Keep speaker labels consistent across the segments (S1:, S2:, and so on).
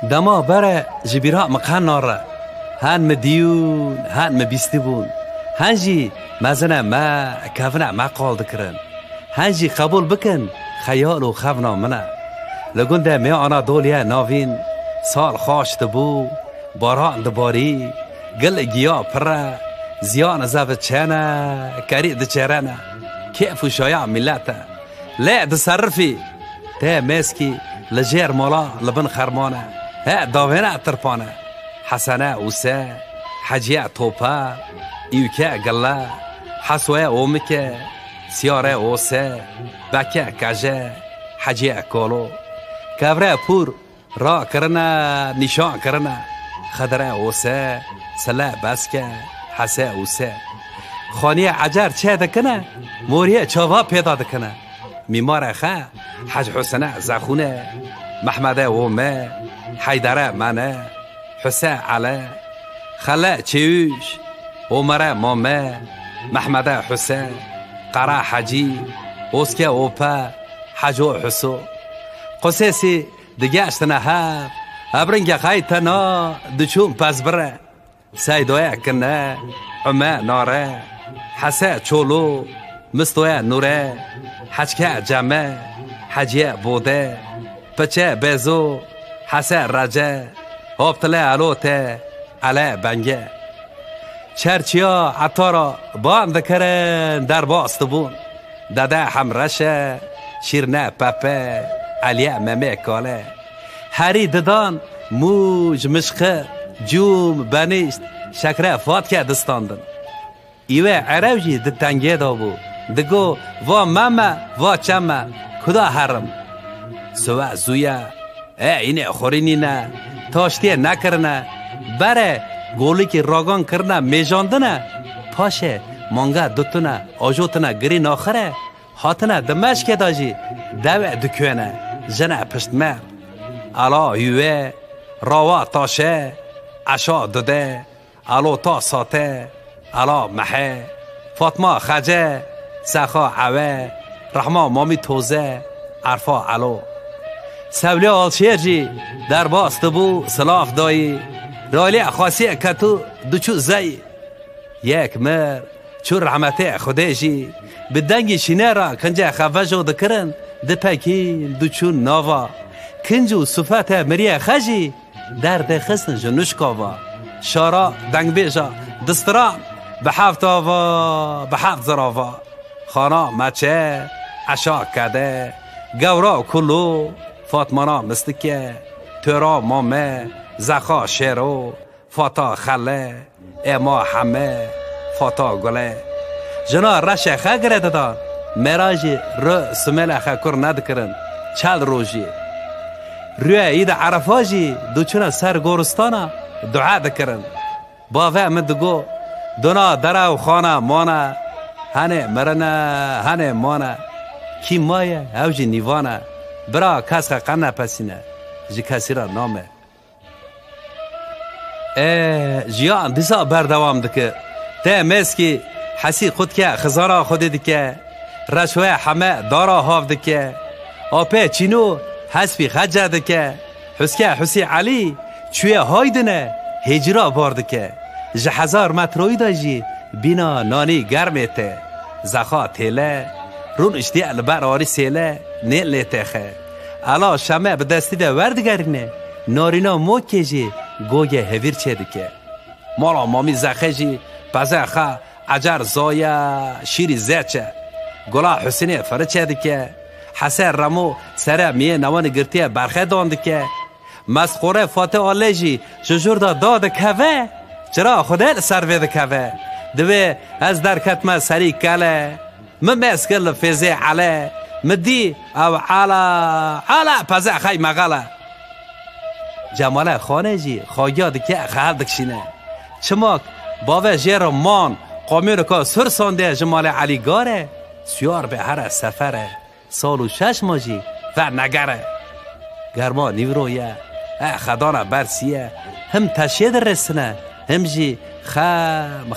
S1: دما بره جبیرا مقهن ناره هن مدیون هن مبیستیبون هنجی مزنه ما کفنه ما قال دکرن هنجی قبول بکن خیال و خفنا منه لگنده می آنا دولیا ناوین سال خوش دبو باران دباری گل گیا پره زیان زفت چانه کری دچرانه کیف و شایع ملته لا تصرفي تا ماسكي لجير مولا لبن خرمانه ها داوهنا ترپانه حسنه اوسا حجيه توپا ایوکه گلا حسوه اومکه سیاره اوسا بکه کجه حجيه کولو کبره پور را کرنا نشان کرنا خدره اوسا سلا بسکه حسه اوسا خانی عجر چه دکنه موریه چاوا پیدا دکنه میماره خا حج حسنه زخونه محمده ومه حیدره منه حسین علی خلا چیوش عمره مامه محمده حسین قرا حجی اوسکه اوپا حجو حسو قسیسی دیگه اشتنه ها ابرنگه خیتنا دچون پس بره سیدوه کنه عمه ناره حسه چولو مستوه نوره حجکه جمعه حجیه بوده پچه بیزو حسه رجه ابتله علوته علی بنگه چرچیا عطارا باند کرن در باست بون داده همرشه شیرنه پپه علیه ممه کاله هری ددان موج مشخه جوم بنیشت شکره فات که دستاندن ایوه عربجی دتنگه دا بو دگو وا ماما وا چما کدا حرم سوا زویا اینه خورینی نه تاشتیه نکرنه بره گولی که راگان کرنه میجاندنه پاشه مانگا دوتونه آجوتونه گری ناخره هاتنه دمشق داجی دوه دکونه جنه پشت مر الا یوه راوا تاشه عشا دده الو تا ساته الا محه فاطمه خجه سخا عوه رحمه مامی توزه عرفا علو سولی آلشیرجی در باست بو سلاف دایی رالی خاصی کتو دوچو زی یک مر چو رحمته خودشی به دنگی شینه را کنجه خوجو دکرن دپکین دوچو ناوا کنجو صفت مریه خجی درد خسن جنوش کاوا شارا دنگ بیجا دستران به حفت آوا به حفت زراوا خانا مچه عشا کده گورا کلو فاطمانا مستکه تورا مامه زخا شیرو فاتا خله اما همه فاتا گله جنا رشه خگره دادا مراجی رو سمله خکر ندکرن چل روژی روی اید عرفاجی دوچنا سر گورستانا دعا دکرن باوه من دگو دونا دره و خانه مانه هنه مرنه هنه مانه کی مایه اوجی نیوانه برا کس قنه پسینه جی کسی را نامه جیان دیسا بردوام دکه ده مسکی حسی خود که خزارا خودی دکه رشوه همه دارا هاف دکه آپه چینو حسبی خجه دکه حسکه حسی علی چویه هایدنه هجرا باردکه جه 1000 متروی داجی بینا نانی گرمیته زخا تیله رون اشتیع لبر آری سیله نیل تخه الا شمه به دستی ده وردگرینه نارینا موکه جی گوگه هویر چه دکه مالا مامی زخه جی پزه خواه عجر زایا شیری زیچه گلا حسینه فرچه دکه حسن رمو سره میه نوان گرتیه برخه داندکه مسخوره فاتح آله جی ججور داد کوه چرا خودت سروه کوه دوی از در کتمه سری کله ممسکل فیزه عله مدی او علا پزه خی مغاله جماله خانه جی خواهیاد که خیل دکشینه چماک باوه جیر مان قامیون که سر سانده جمال علی گاره سیار به هر سفره سال و 6 ماجی و نگره گرما نیورویه خدانه برسیه هم تشید رسنه هم جی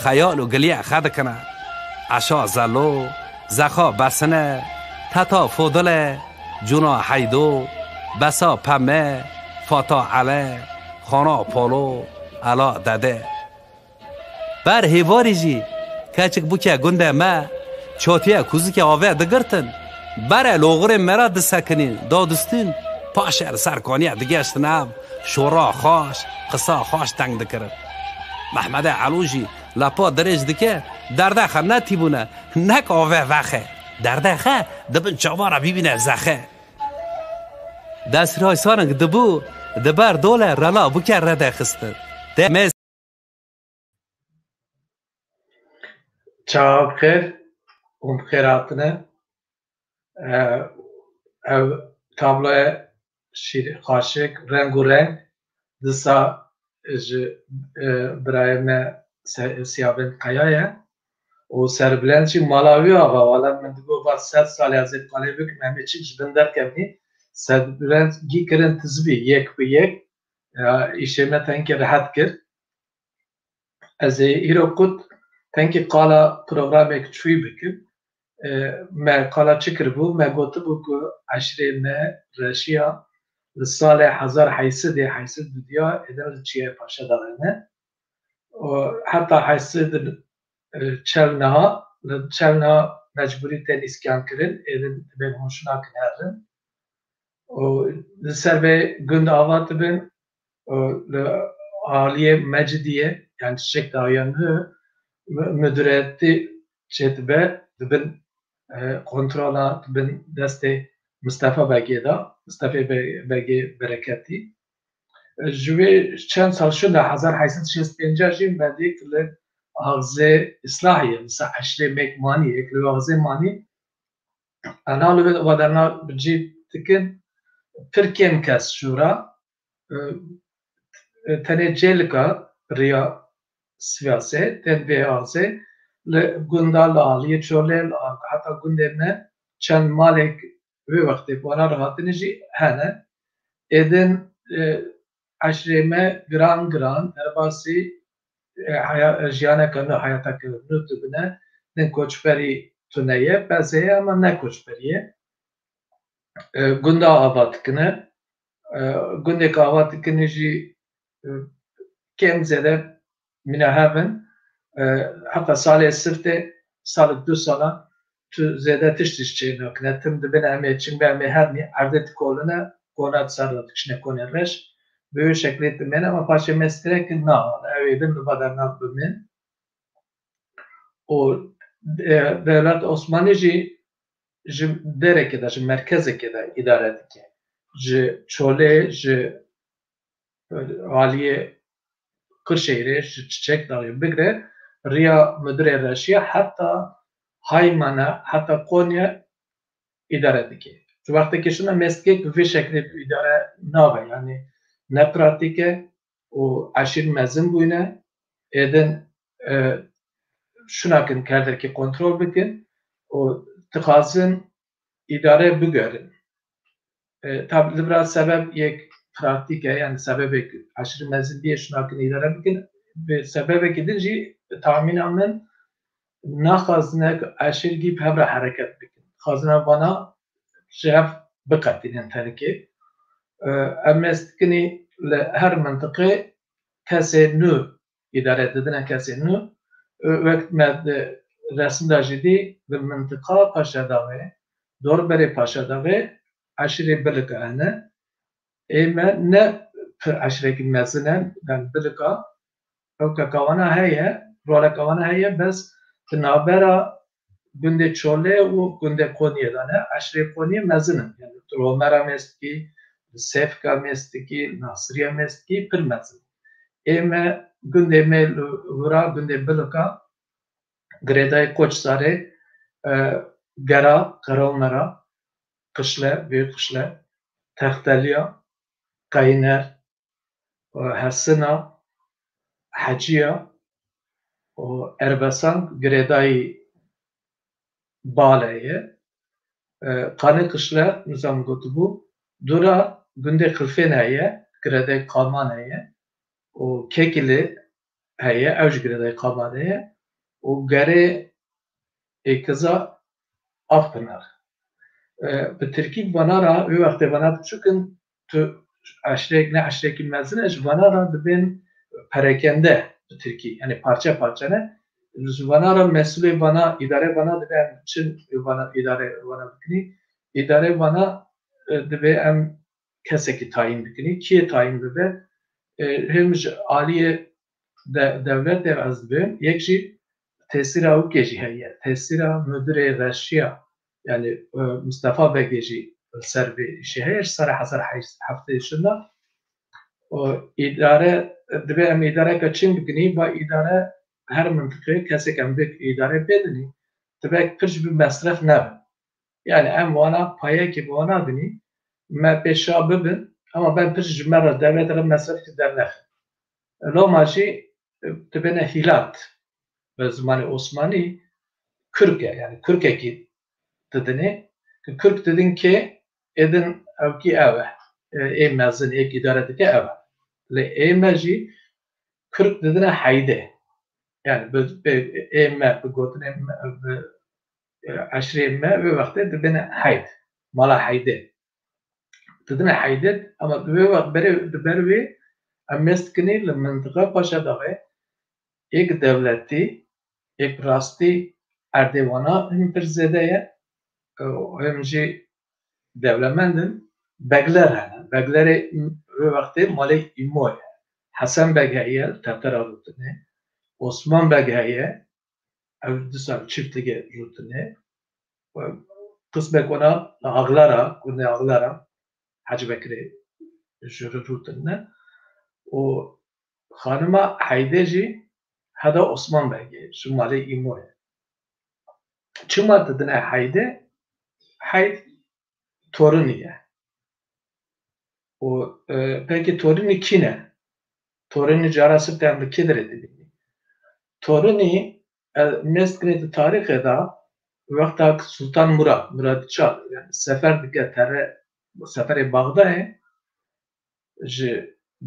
S1: خیال و گلیه خد کنه عشا زلو زخا بسنه تتا فودله جونا حیدو بسا پمه فاتا علی خانا پالو علا داده بر هیواری جی کچک بوکه گنده ما چاتیه کوزی که آوه دگرتن بره لوغر مرا دسکنین دادستین پاشر سرکانیه دگشت ناب شورا خوش قصا خوش تنگ دکرن محمد علوجی لپا درج دکه درده خه نتیبونه نک آوه وخه درده خه دبن چاوارا بیبینه زخه دسترهای سانگ دبو دبر دوله رلا بکر رده خسته دمز
S2: چاو بخیر خیراتنه تابلو شیر خاشک رنگ و رنگ دسا برای من سیابن قیایه و سربلندشی مالاوی آقا والا من دیگو بعد 100 سال از اطلاعی بکنم همه چیز بندر کردی سربلند گی کرن تزبی یک به یک ایشه من تنکی راحت کرد از ایرو کد تنکی قالا پروگرام یک چوی بکن ما قالا چکر بو ما گوته بو که عشره ما رشیا لسال 1800 دنیا ادامه چیه پاشه دارنه و حتی 800 چلنها مجبوری تن اسکان کردن ایدن به هوشنا کنارن و لسر به گند آوات بن عالیه مجدیه yani şek dayanı müdüriyeti çetbe dibin kontrola dibin deste Mustafa Begi bereketi جوی چند سال شد 1865 جیم بعدی که آغازه اصلاحیه مثل عشره مکمانی که آغازه مانی انا لبید وادرنا بجی تکن پرکیم کس شورا تنه جلکا ریا سیاسه تن به آغازه لگندال آلیه چوله حتی گنده نه چند مالک وی وقتی بانا راحتی نجی هنه ایدن عشرمه گران درباسی جیانه کنه حیاتا که نوت بنه نه کوچبری تونیه بعضی اما نه کوچبریه گنده آباد کنه گنده که آباد کنه جی کم زده منه هفن حتی سال سفته سال 2 ساله تو زده تشتیش چه نکنه تم دبنه همه چنگ به همه هرنی عردت کولنه کونات سر کشنه کنه رش به شکلی تمنه اما پاشه مستره که نه اویدن رو بدر نبودن و دولت عثمانی جی دره که ده جی مرکزه که ده اداره ده که جی چوله جی عالیه کرشیره جی چچک داری بگره ریا مدیر رشیه حتی هایمانه حتی قونیه اداره ده که تو وقتی که شما مسکه به شکلی اداره نابه یعنی نه پراتیکه و عشیر مزن بوینه ایدن شناکن کرده که کنترل بکن و تقاضن اداره بگرن tabi libra sebep یک پراتیکه یعنی سبب عشیر مزن بیه شناکن اداره بکن به سبب گدنجی تامین من نخوازنه عشیر گیب هبره حرکت بکن خوازنه بانا جهف بقتین ترکه اما استکنی هر منطقه کسی نو اداره دادن کسی نو وقت مد رسم داشتی به منطقه پاشا داوه دور بری پاشا داوه عشره بلکه انه اما نه عشره که مزنن دن بلکه او که کوانا هیه رولا کوانا هیه بس تنابرا گنده چوله و گنده قونیه دانه عشره قونیه مزنن یعنی رومرا مستکی سفکا مستکی ناصریه مستکی پر مزن اما گنده میل ورا گنده بلکا گریدای کوچ ساره قرالنرا قشله büyük قشله تختلیا قاینر حسنا حجیا و اربسان گریدای بالایه قانه قشله نظام گوتبو دورا گنده خلفین هیه گریدای قامان هیه و کekili هیه اوج گریدای قامان هیه و گره اکزا آفپنر به ترکیب بنا را وی وقت بنا چکن تو aşrek ne aşreki mezine jvana ra dibin perakende Türkiye yani parça parça ne jvana ra mesulü bana idare bana dibin çin bana idare bana bikini idare bana dibe em keseki tayin bikini kiye tayin dibe hem aliye devlet de az dibin yekşi tesira u geci heye tesira müdüre reşiya yani Mustafa Begeci ser bir şehir sara hasar hafta yaşında o idare dibe em idare kaçın bikini ba idare her mıntıkaya kesek em bek idare bedeni dibe kırç bir mesraf ne yani em vana paya ki vana bini me peşa bibin ama ben kırç cümle devletlere mesraf ki dernek Romacı dibe ne hilat ve zamanı Osmani Kürke yani Kürkeki dedini Kürk dedin ki edin evki eve mezin ek idaredeki eve le meci Kürk dedine hayde yani emme gotin aşri emme ve vakti dedine hayd mala hayde dedine hayde ama ve vakti bervi amestkini le mıntıka paşa dağı ek devleti ek rasti erdevana impirzedeye hem devlemendin begler hene. Begleri ve vakti mali imoy. Hasan Beg heye Tatar rutine. Osman Beg heye ev dışarı çiftlige rutine. Kısbek ona ağlara, kune ağlara Hacı Bekri jürü rutine. O hanıma Haydeci hada Osman Beg'e şu mali imoy. Çıma dedine Hayde Hayd Toruniye. O peki Toruni kine? Toruni carası temli kidir edildi. Toruni meskneti tarihe da vakta Sultan Murad Çal yani sefer dike tere seferi Bağda'ya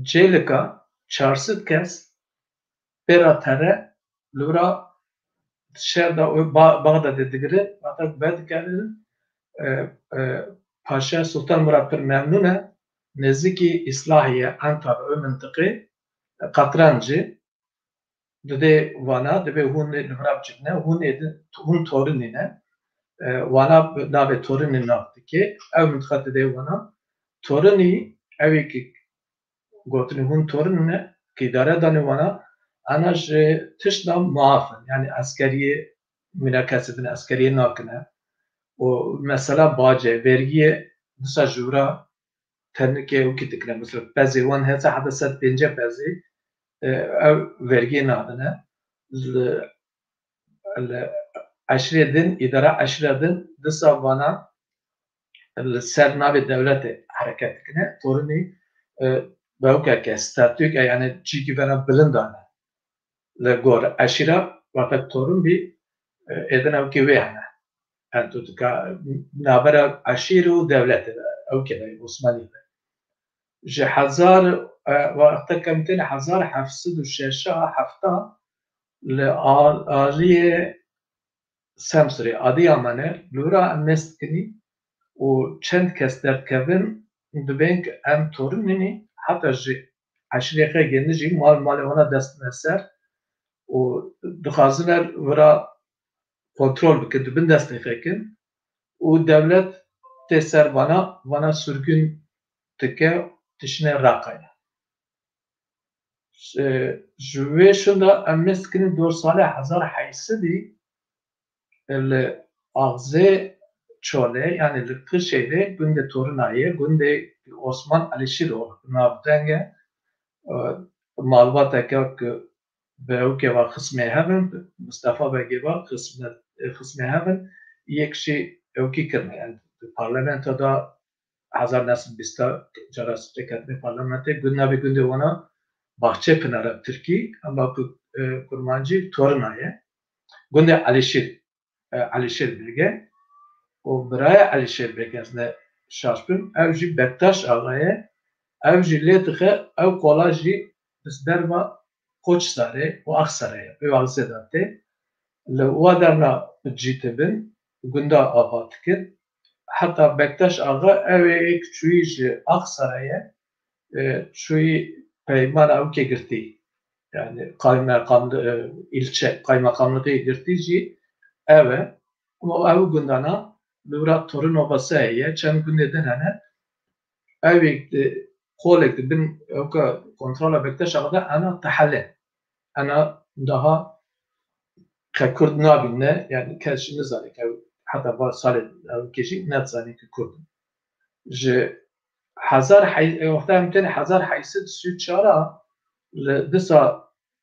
S2: Celika çarsıt kes pera tere lura şerda Bağda dedikleri vakta bedikerin Paşa Sultan Murad bir memnune Neziki İslahiye Antar o mıntıkı Katrancı dede vana dede hun livrabcıkne hun torunine vana nave torunine yaptı ki ev mıntıkı dede vana toruni evi ki gotini hun torunine ki idare dani vana ana tışla muafın yani askeriye münakasetine askeriye nakine o mesela bağcı vergiye mesela jura ternike o kitikle mesela pezi wan hesa hada set pince pezi ev vergi nadine aşredin idara aşredin disa vana ser navi devleti hareketine toruni bevke ke statük yani çiki bana bilindane le gor aşira vakat torun bir eden evki vehne yani tutuka nabera aşiru devleti evki Osmanlı ji hezar waqta kemtin 1706 hefta li aliye Semsirê Adıyamanê lura mestkini û çend kes derdkevin dibên ku em torûnê heta ji eşrêxê genî jî malê wana dest neser û dixwaziler wira kontrol bikin dibin destê xêkin û devlet tê ser vana sürgün dike tişine rakaya. Ji wê şunda em mestkinin 4 sala 1800 li Axzê Çolê yani li Kırşehirê gundê Torunayê gundê Osman Alişîrov navdenge malbateke ku bewke va xismê hevin Mustafa Begê va xismê hevin yek jî ewkî kirine yani parlamentoda 1920 cara stêketmê parlamentê gundnavê gundê wana Bahçepınar'a Tirkî ama kurmancı Torunayê gundê Alişêr Bege o biraya Alişêr Begezne şaşbin ev jî Bektaş Ağayê ev jî lê dixe ew kola jî derva Koçsarê û Axsarayê ew Axzê de tê li wa derna cîtibin gunda ava dikir heta Bektaş Ağa ew ê küçûyî ji Axsarayê şuyu peyman avke girti. Yani kaymakamlı ilçe kaymakamlığı girtici eve ama ev gündana Lura torun obası eye çem gündeden hani evekti kolekti bin evka kontrola bekte şakada ana tahalle ana daha Kurd nabine yani keşini zani ki hatta var salet kişi net zani ki Kurd ji hazar وقتا ممکنه هزار حیثیت سو چارا دسا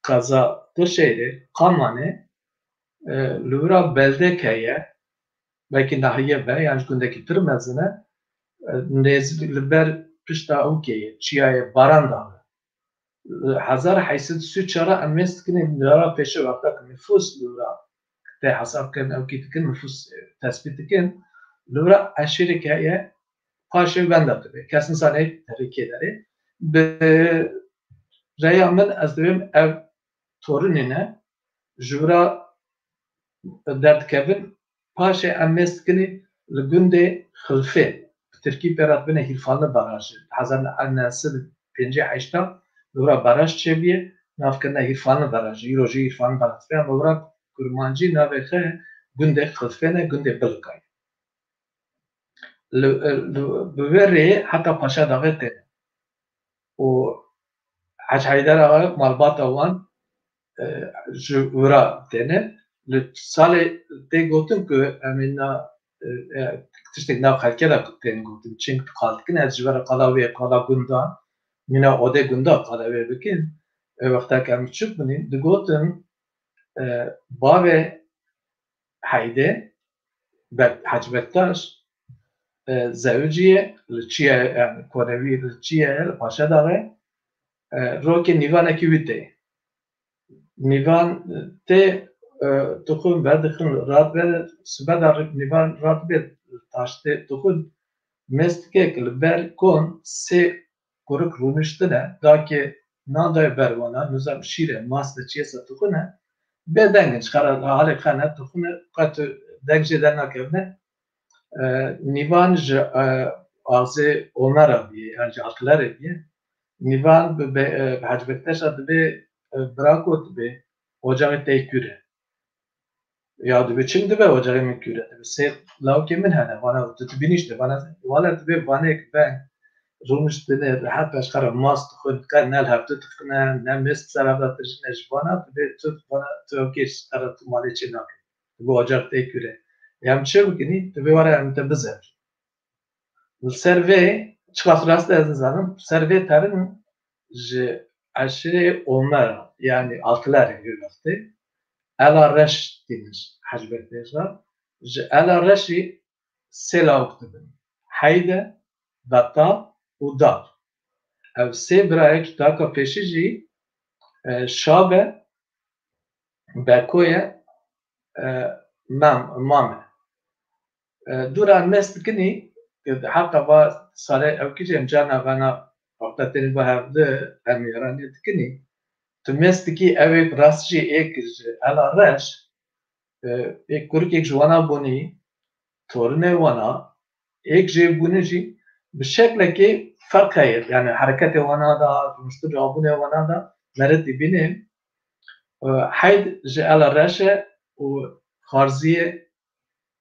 S2: قضا در şeyde kanmane lura belde keye belki nahiye ve yani gündeki tır mezine nezliber pişta ukeye çiyaye baran dağı hazar haysiyet sü çara emest kine lura peşe vakta nüfus lura te hasap ken evkitikin nüfus tespit kin lura aşırı keye paşa ben de tabii kesin sahneyi tebrik ederim. Reyamın az diyeyim ev torunine jura dert kevin paşa emeskini günde xilfe Türkiye berat bine hilfanı barajı hazır annesil pinci haşta jura baraj çebiye nafkına hilfanı barajı Euroji hilfanı barajı ama jura kurmancı navekhe günde xilfe ne günde bilkay ببره حتى پاشا داغته و حج حیدر آقا مالبات آوان جورا تنه سال تی گفتم که امینا تشتک ناو خلکه دا تنه گفتم چین قالت کن از جوار قلاوی قلا گندان مینا اوده گندا قلاوی بکن وقتا که هم چوب بنیم دو گفتم باوی حیده حج بکتاش زوجیه لچیه کوروی لچیه پاشا داره روکی نیوان اکیویته نیوان ته تخون بعد خون رات به سبب دار نیوان رات به تاشته تخون مست که کلبر کن سه کرک رونشته نه دا که نادای بروانا نزام شیره ماست چیه ست تخونه بدنگش خراب حال خانه تخونه قط دنگش در نکرده Nivan azı onlara diye yani halklara diye Nivan be hacbetteş adı be bırakot be ocağı teküre ya da be şimdi be ocağı meküre be se lav kimin hana bana tutbinişte bana wala be bana ben zulmüşte ne rahat başkara mast khud kan nal hafta tıkına ne mest sarabda tırjneş bana be tut bana tövkeş arat mali çınak bu ocağı teküre yam çevkini be var ya mütebezzer Serve çıkart rastlı yazın serve tarın ji aşırı onlar yani altılar yürüttü. Ela reş deniz hacbetler. Ji ela reşi sela okudum. Hayde bata udar. Ev se birayek taka peşici şabe bekoye mame. Duran mestkini حتی با سال اوکی جم جانا وانا وقت تنی با هفته امیرانی تکنی تو مست کی اوی راستی ایک الا رش ایک کرک ایک جوانا بونی تورنه وانا ایک جی بونی جی به شکل که فرق هست یعنی حرکت وانا دا مشتر جوابونه وانا دا مرد بینیم حید جی الا رش و خارزی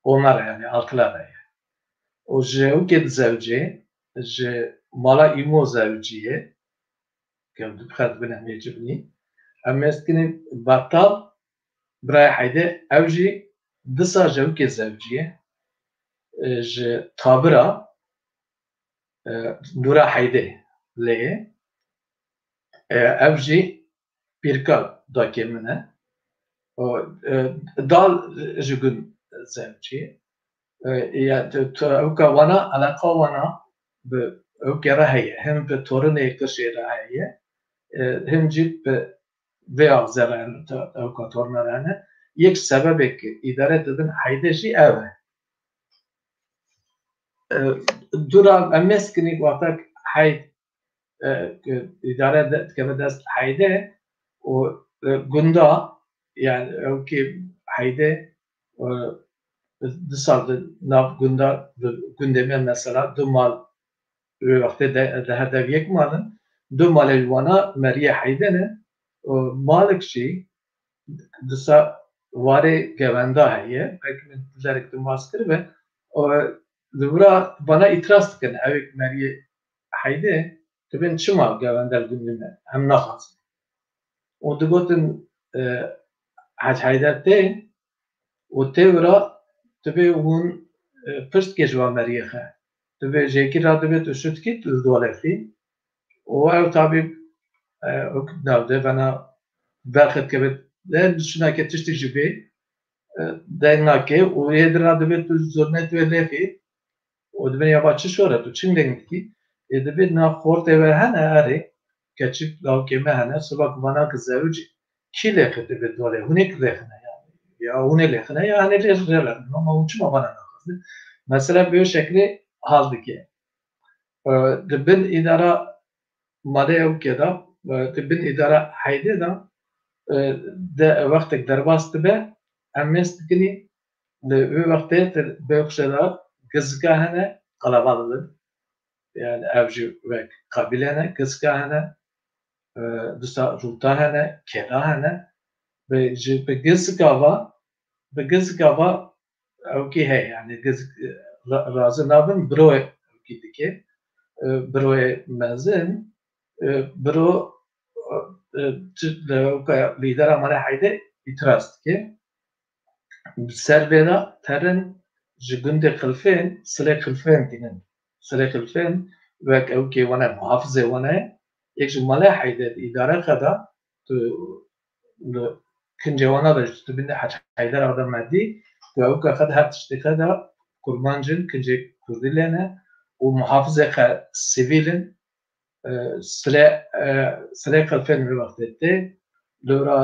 S2: onlar yani altılar o jeoket zevci je mala imo zevciye que بخد بنا يعجبني اما اسكني بطل براي حيده اوجي دسا جوك زوجيه ج طابرا نورا حيده ليه اوجي بيركا داكي منه دال جگون زوجيه یا تو اوکا وانا علاقه وانا به اوکا راهیه هم به تورنه کشی راهیه هم جیب به ویاغ زران اوکا تورنه رانه یک سببه که اداره دادن حیدشی اوه دورا امسکنی وقتا حید اداره که به دست حیده و گندا yani اوکی حیده dışarıda nav gündeme mesela dumal vakti de hedef yek malın دو مال وانا مریه حیدنه مالک شی دسا واره گوندا هیه اگه من تجارت تو ماسکر به دورا bana itiraz kın evik meriye hayde tüben çıma gavendel gündüme hem naxas o digotin hac haydar te o te ura tübe hun pırt kejva meriye xe tübe jeki ra tübe tüşüt kit uzdolefli o ev tabi o navde bana belkhet kebet de düşüne ketiştik jibi denake o yedra tübe tu zornet ve lefi o dibin yabancı şöyle tu çin dengi dibin na xorte ve hene ari keçip lav keme hene sabah bana kızavcı ki lekhe dibin dole hunek lekhne yani ya hune lekhne ya hani rezerler ama uçma bana nakazı mesela böyle şekli haldı ki dibin idara made yok ya da dibin idara haydi da de vaktek derbast be emest kini de vakte böyle şeyler gızgahane kalabalık yani evci ve kabilene gızgahane dışta rutahane kerahane ve gızgava okey hey yani razı nabın bro ki bro mezin bro lider amara hayde itiraz ki servera terin جگند خلفین سر خلفین دینن سر خلفین وک او که ونه محافظه ونه یک جمله حیده اداره خدا تو کنجوانا داشت تو بینه حیدر آدم مدی تو او که خد هر تشتی خدا کرمانجن کنجه کردی لینه و محافظه خد سیویلن سر خلفین به وقت ده لورا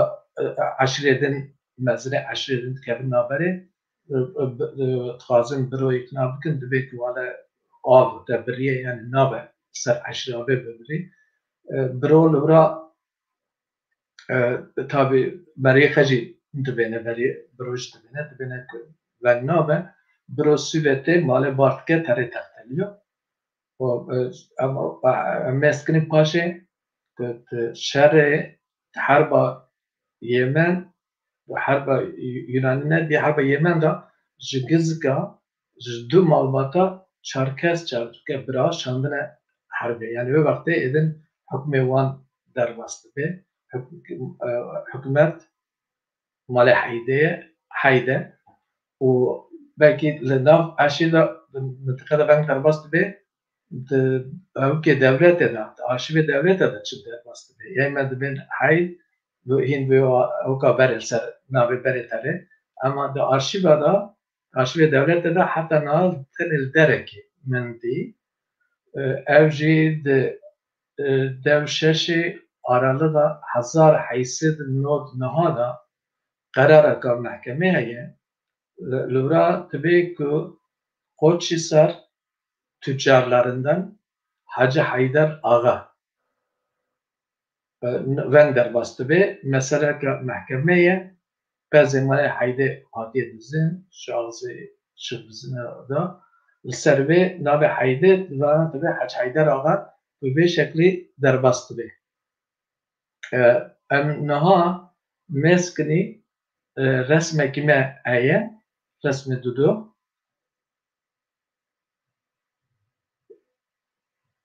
S2: عشریدن مزرعه عشریدن کبن نابره تخازن برو ikna bikin dibe ki wala av te biriye yani nabe ser aşrabe bibiri bro lura tabi beriye xeci dibene beriye broj dibene ve nabe bro süvete male bartke tere tahteliyor ama meskini paşe şere harba Yemen harba Yunan'ın bir harba Yemen'da jigizga jdu malbata çarkes çarkes bira şandına harbe yani o vakti edin hükme wan derbastı be hükümet male hayde o belki lenav aşıda mıntıkada ben derbastı be ki devlete de arşive devlete de çıktı derbastı be yani ben hay hin ve o kadar ser nabe beretare ama da arşive devlette de hatta nal tenil dereki mendi evji de devşeşi aralı da hazar haysid nod nahada karara ka mahkeme heye lura tabi ku Koçhisar tüccarlarından Hacı Haydar Ağa Vender bastı be mesela mahkemeye Pezemane hayde hadiye dizin şahsı şıbzine da serve nave hayde ve tabi Hacı Haydar Ağa ve şekli derbastı be em naha meskini resme kime aye resme dudu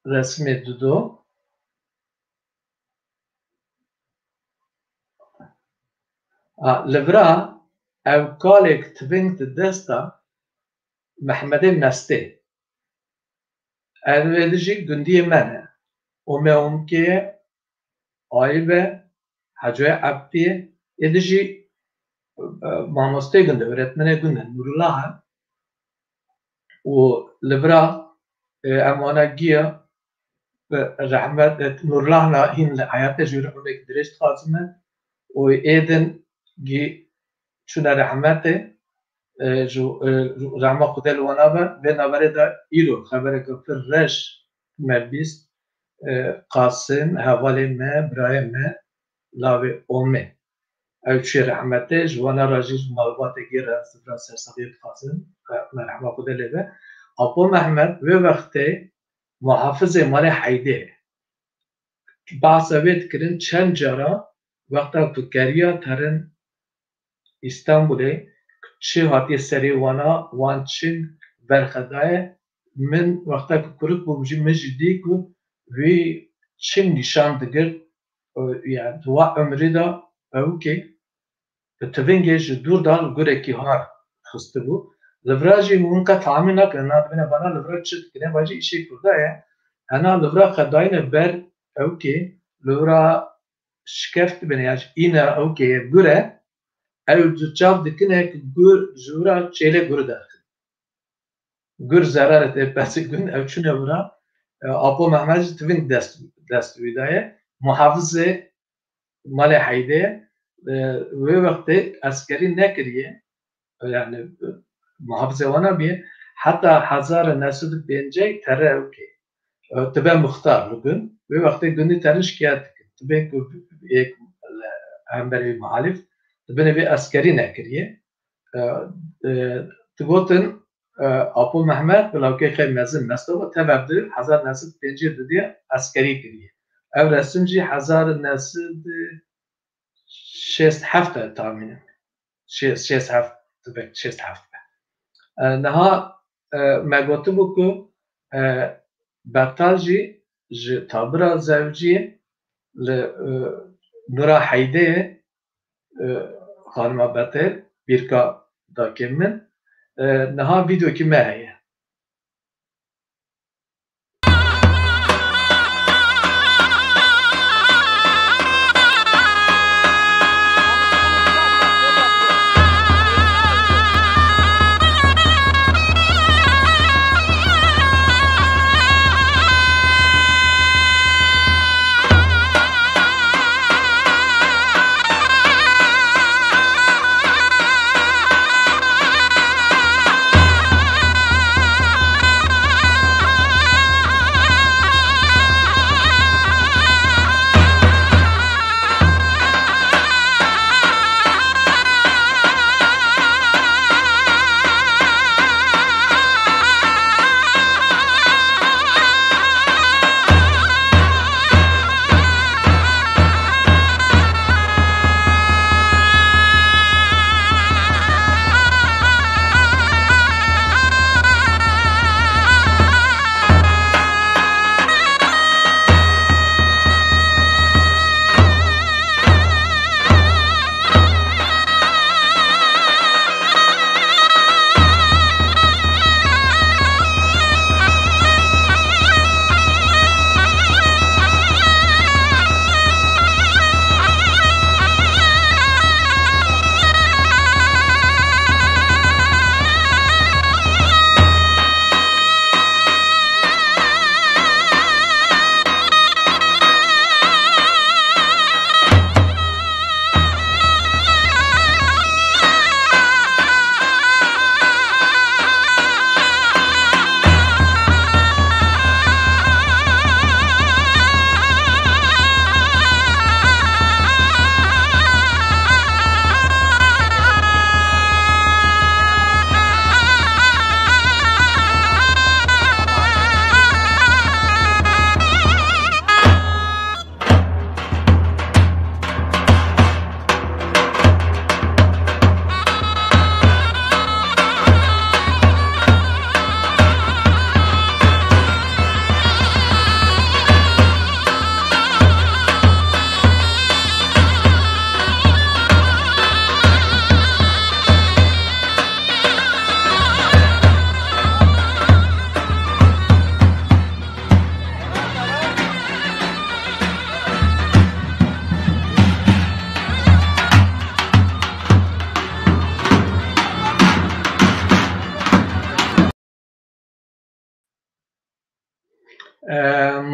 S2: resme dudu لبرا او کالک تبینت دستا محمد مسته اویدجی گندی منه و مهمکه آیبه حجوه عبدیه ادجی ماموسته گنده öğretmene گنده نورالله و لبرا امانا گیا رحمت نورالله نا هین حیات جوره اونک درشت خازمه و ایدن گی چون رحمته جو رحمه خدا لونابه و نبره دا ایرو خبره که پر رش مبیست قاسم حوالی ما برای ما لاوی اومه او چی رحمته جوانا راجیج مالبات گیر سفران سرساقیت قاسم رحمه خدا لیبه ابو محمد و وقتی محافظ مال حیده بحث اوید کرن چند جارا وقتا تو کریا ترن İstanbul'e çi hatiye seri wan çi berxedaye min wexta ku kurik bûm jî min jî dî ku wî çi nîşan digir yani wa ömrê da ewkê bi tivingê ji dûr da gurekî har xistibû li vira jî hûn qet tamî nakirin nadibîne bana li vira çi dikine wa jî îşê Kurda ye hena li vira xedayîne ber ewkê li vira şikeft dibine ya îna ewkê ye gure ew çav dikine gur jûra çêlê gur derxin. Gur zerar tê pesî gün ew çûne wira Apo Mehmed jî tivin dest wî daye muhafizê malê Heydê wê wextê eskerî nekiriye yani muhafizê wana bîye heta 1905 tere ewkê tibe muxtar li gün wê wextê gundî terin şikayet dikin tibe ku yek hemberî muhalif tibine vê eskerî nekiriye digotin Apo Mehmed bilawkê xê mezin Mestoba teveb di 1905 didiye eskerî kiriye ev resim jî 1967 tahmînim 67 tibek 67 niha me gotibû ku Bertal jî ji tabira zewciyê li Nura Heydê xanima Betê bîrka dakê min niha vîdyokî me heye.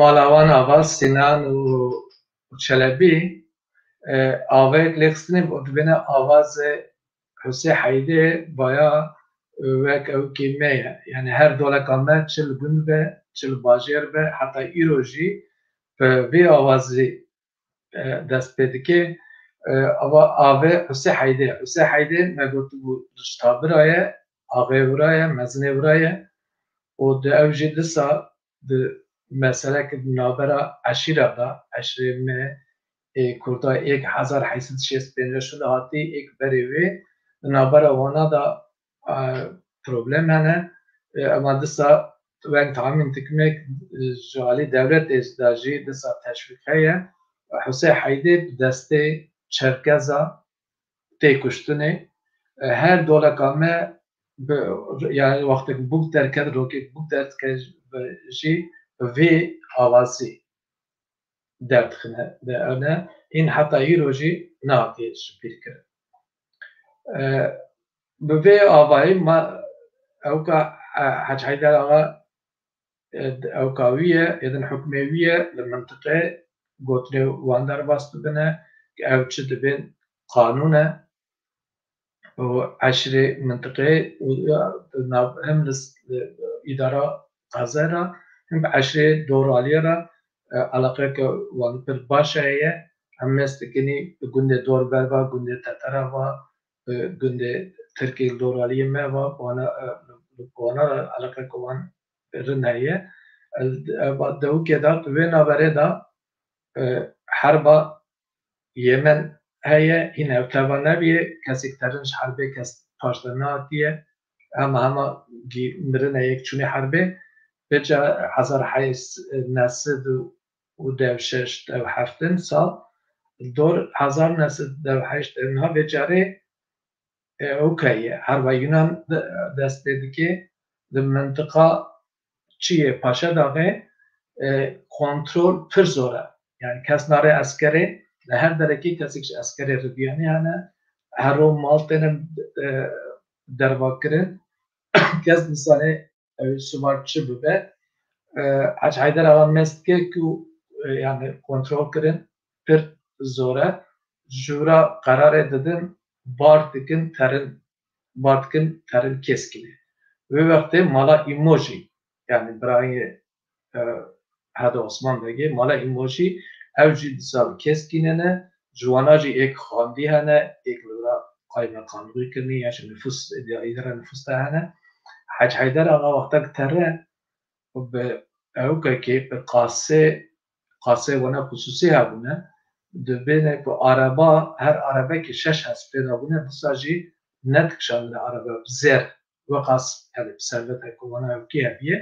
S2: مالاوان آواز سینان و چلبی آوه لخستنی ببینه آواز حسی حیده بایا وک او کیمه یعنی هر دوله کامه چل گون به چل باجر به حتی ایروژی به آوازی دست پیده که آوه حسی حیده مگوتو بود رشتابر آغه برای مزنه برای و ده اوجی دسا مثلا که نابرا عشیره دا عشیره me kurda 1865 şuda hatî ek berê wê di navbera wana da problem hene ama disa weng tahmin dikimek ji alî dewletê da jî disa teşvîk heye Husê Heydê bi destê Çerkeza tê kuştinê her doleka me yani wextekî bûk derket rokek bûk derket jî bi vê awazî derdixine de evne in heta îro jî nehatiye ji pîrkirin. Bi vê avayî ma ewka Hec Heyder axa ewka wî ye êdin hukmê wî ye li mintiqê gotinê wan derbas bibine ew çi dibin qanûn e û eşrê mintiqê hem li îdara Xezê re hem bi eşrê doraliyê re علاقەیەکە wan pir baş heye em mêst dikinî bi gundê Dorber ve gundê Tetera ve gundê Tirkiye doraliyê me ve wana علاقەیەکە wan rin heye dewikê de di vê naberê de herba Yemen heye hîn ev teva nebiye kesek terin ji herbê kes paşdar nehatiye hema mirin yek çûnê herbê Beca 1996 sal dor 1998 evna becarê okay herba Yunan dest pê dike di mintiqa çi ye paşa daxê kontrol pir zor e yani kes nare eskerê li her derekê kesek ji eskerê ribiyanî hene hero mal têne dervakirin kes misalê suvar çi bibe Hec Heyder axa mêst dike ku yani kontrol kirin pir zor e ji wira qerarê didin bar dikin terin keskinê vê wextê mala îmo jî yani birayê Heda Osman vegê mala îmo jî ew jî disa keskîne ne ji wana jî êk xwendî hene êk li wira qaymeqamlî kirinî ya ji nüfus îdara nüfus de hene Hec Heyder axa wextek tere bi ewkekê bi qasê wana xusûsî hebûne dibêne ku araba her arabekî 6 hespê dabûne disa jî nedikişandine araba bi zêr weqas yani bi servetek ku wana ewkî hebiye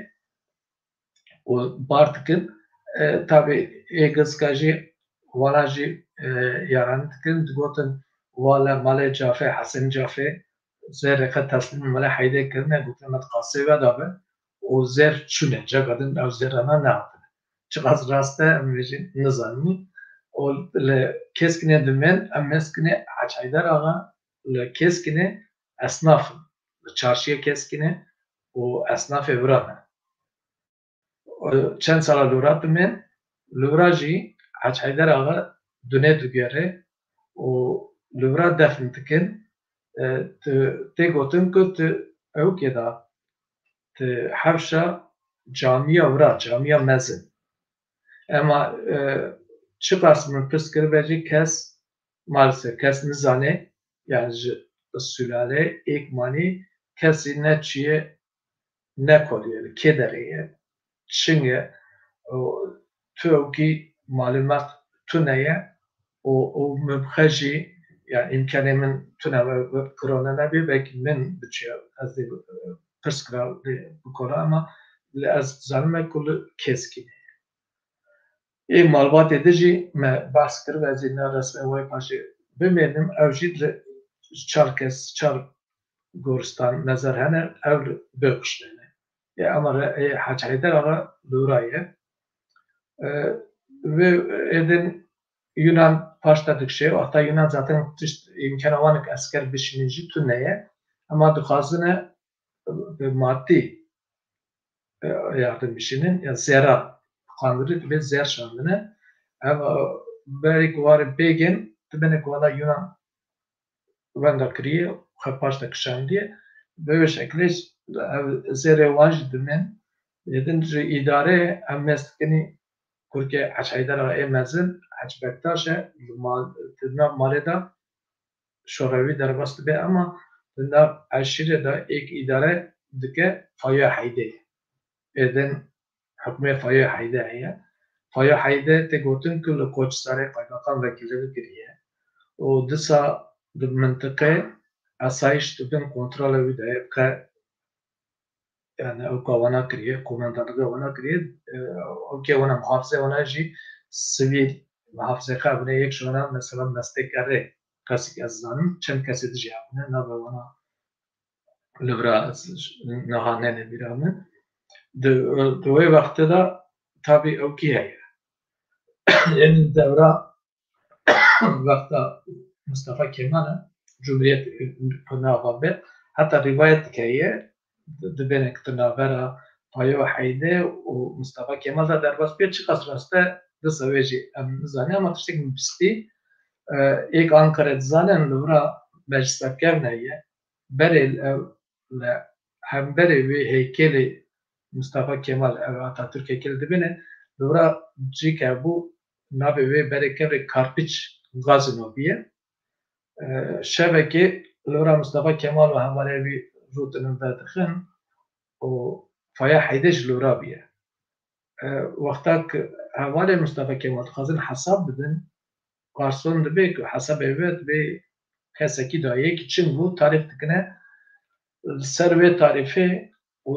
S2: û bar dikin tabii êgizka jî wana jî yaranî dikin digotin wale malê Cafê Hesenî Cafê zêrê xwe teslîm malê Heydê kirine gotin me qasê vedabe û zêr çûne cega din ew zêrana nehatine çiqas rast e em jî nizanî û li Keskînê dimên em mêst dikinê Hec Heyder axa li Keskînê esnaf in li çarşîya Keskînê û esnafê wira ne çend sala li wira dimên li wira jî Hec Heyder axa dunê digere û li wira defn dikin tê gotin ku tu ewkê da tu hewşa camiya wira camiya mezin ema çiqas min pirs kiribe jî kes maalesef kes nizane yani ji sülale êkmanî kesî ne çiye ne koriye li kê derê ye çing e tu ewkî malûmat tune ye û min xwe jî yani imkanê min tune kirone nebê belkî min biçûye ez dê pirs kira bikora ama ez dizanim ku li Keskînê ê malbatê de jî me behs kiribe ez ê neresme wê paşê bimênim ew jî li çar goristan mezer hene ew bixuştene ama Hec Heyder axa li wira ye vê êdin Yunan paş te dikişe hatta Yunan zaten tişt imkana wan esker bişînin jî tune ye ama dixwazine bi maddî yardım bişînin ya zêra qandirî dibe zêr şandine ev berê ku warê bêgin dibêne ku vala Yunan wenda kiriye xwe paş te kişandiye bi vê şeklê zêrê wan jî dimên êdin ji îdareyê em mêst dikinî Kurkê Hec Heyder axa ê mezin Hec Bektaş e di nav malê de şorewî derbas dibe ama di nav eşîrê de êk îdare dike Faya Heydê êdin حکومت فایا حیده هیا فایا حیده تگوتن کل کوچ ساره قایقان وکیلی کریه و دسا د منطقه اسایش دبن کنترل ویده که yani o kavana kiriye, komandanı kavana kiriye, o kavana muhafıza ona jî sivil muhafıza kabine yek şuna mesela mestekare kasik az zanım çend kesi de jiyabine nave ona livra nahane ne biramın de o vakti da tabi o ki heye yani devra vakta Mustafa Kemal'e Cumhuriyet Pınar'a hatta rivayet heye دبینه که نافره پایو حیده و مصطفی کمال در باز پیش چقدر راسته دست ویجی زنی اما تشتیک میبستی ایک آنکره زنن لورا مجلس کردنیه بری هم بری وی هیکلی مصطفی کمال آتاتürk heykeli dibine لورا جی که بو نابی وی بری کبری کارپیچ غازنو بیه شبکه لورا مصطفی کمال و همواره وی روتنن دادخن و فایا حیدش لورابیه وقتا که حواله مصطفى کمال خازن حساب بدن قارسون دبی که حساب اوید به کسی که دایه که چند بود تعریف دکنه سر و تعریفه و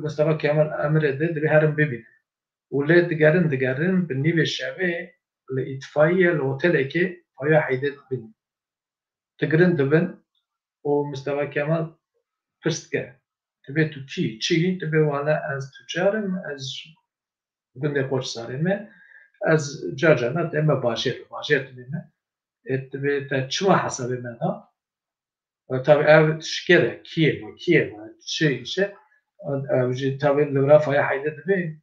S2: مصطفى کمال امر ده دبی هرم ببینه و لی دگرن به نیو شوه لإطفائیه لوتله که فایا حیدت بین دگرن دبن و مصطفى کمال پرست که تبي تو چی تبي وانا از تجارم از گنده خوش سارمه از جاجانا دم باشه تبينه تبي تا چما حسابه مدا و tabi ev şikere kiev şey işe tabi lura faya hayde tabi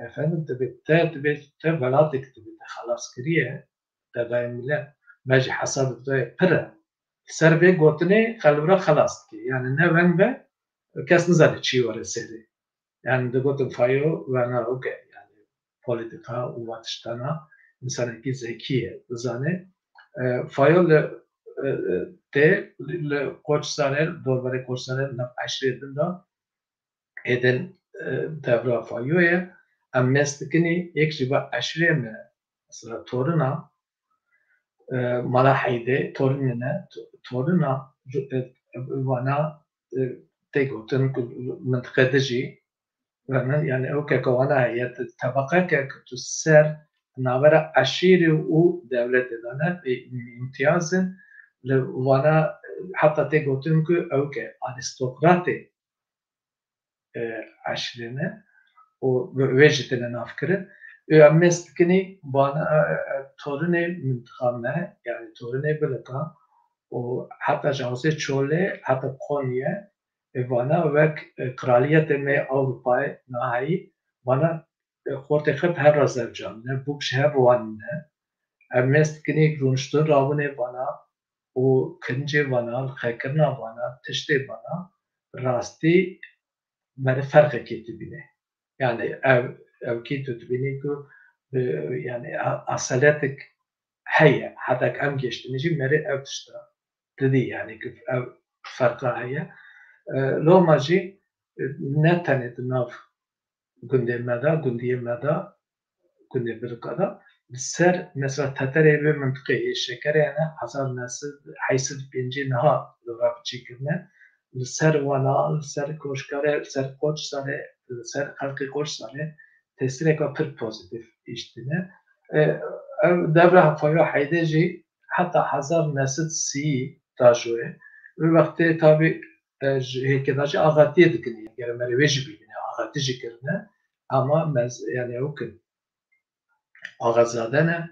S2: efendim tabi veladik tabi halas kiriye tabi millet meci hasab tabi pere serbe gotine kalura halas ki yani ne ben be kes nizane çi var seri yani de gotin fayo ve na okey yani politika u vatıştana insan ki zekiye zane fayo te le koç sarer dorbare koç sarer na aşredin da eden devra fayoya am mestikini ek jiba aşre me mesela toruna mala hayde toruna vana tegotin منطقه جی yani o kekavana heyet tabaka tu ser navera aşiri u devlet edane ve imtiyazın vana hatta tegotin ki o ke aristokrati aşirine o vejitine nafkırı mestkini bana torune mıntıkame yani torune bilika o hatta jawse çole hatta Konya vana vek kraliyet me Avrupa'ya nahi vana خورت خب هر رازرجان نه بوکش هر وان نه امست کنی رونشتون راونه وانا و کنجه وانا خکرنا وانا تشته وانا راستی مره فرق کیتی بینه yani ev ki tutbini ku yani asaletik heye hatta em geçtiğinci meri ev tışta dedi yani ki ev farka heye lomacı ne tanıdı nav gündemede birkada ser mesela Tatarya ve mıntıkayı şeker yani hazar nasıl haysız binci naha lora çekirne ser wana ser koşkare ser koç sare ser halkı koç sare tesirek ve pır pozitif iştine devre fayo haydeci hatta hazar nasıl si taşoye ve vakti tabi hekadaşı ağatiye dikini yani merveji bilini ağati zikirne ama yani o ki ağazadene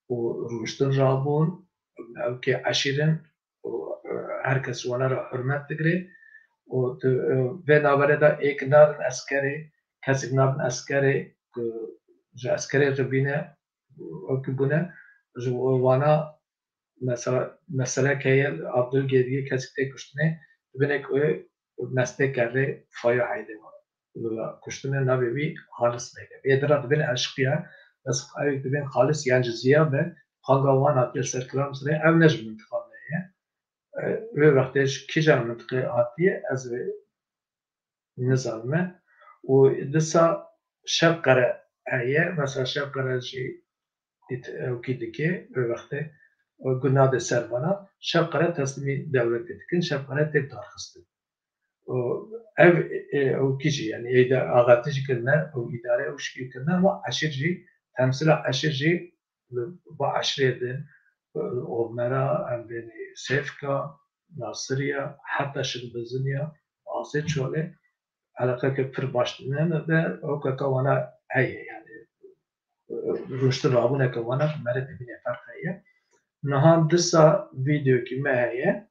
S2: o rüştün rabun o ki aşirin herkes onlara hürmet digri o ve navareda ek narın askeri kesik narın askeri askeri ribine o ki buna vana mesela ki Abdülgedi'yi kesikte kuştune bine koyu meslek kerre fayo hayde kuştune nabi bir halis beyde yedrat bine aşkıya بس أي تبين خالص يعني زيادة خانقوان هاتي سركلام سري أو نجم منطقة ve vaxtej kija منطقه هاتي از نظامه و دسا شب قره هیه مثلا شب قره جی اوکی دکه به وقته گناه سربانا شب قره تسلیمی دولت دکن شب قره تب دارخسته ev o kişi yani ağatıcı kılına o idare o şekil kılına ama aşırı temsil aşırı bu aşırı onlara beni Sefka, Nasırya hatta şimdi Beznya aset şöyle alaka ki pir başlığına da o kakavana heye yani rüştü rabune kavana meret bine fark heye nahan disa video ki me heye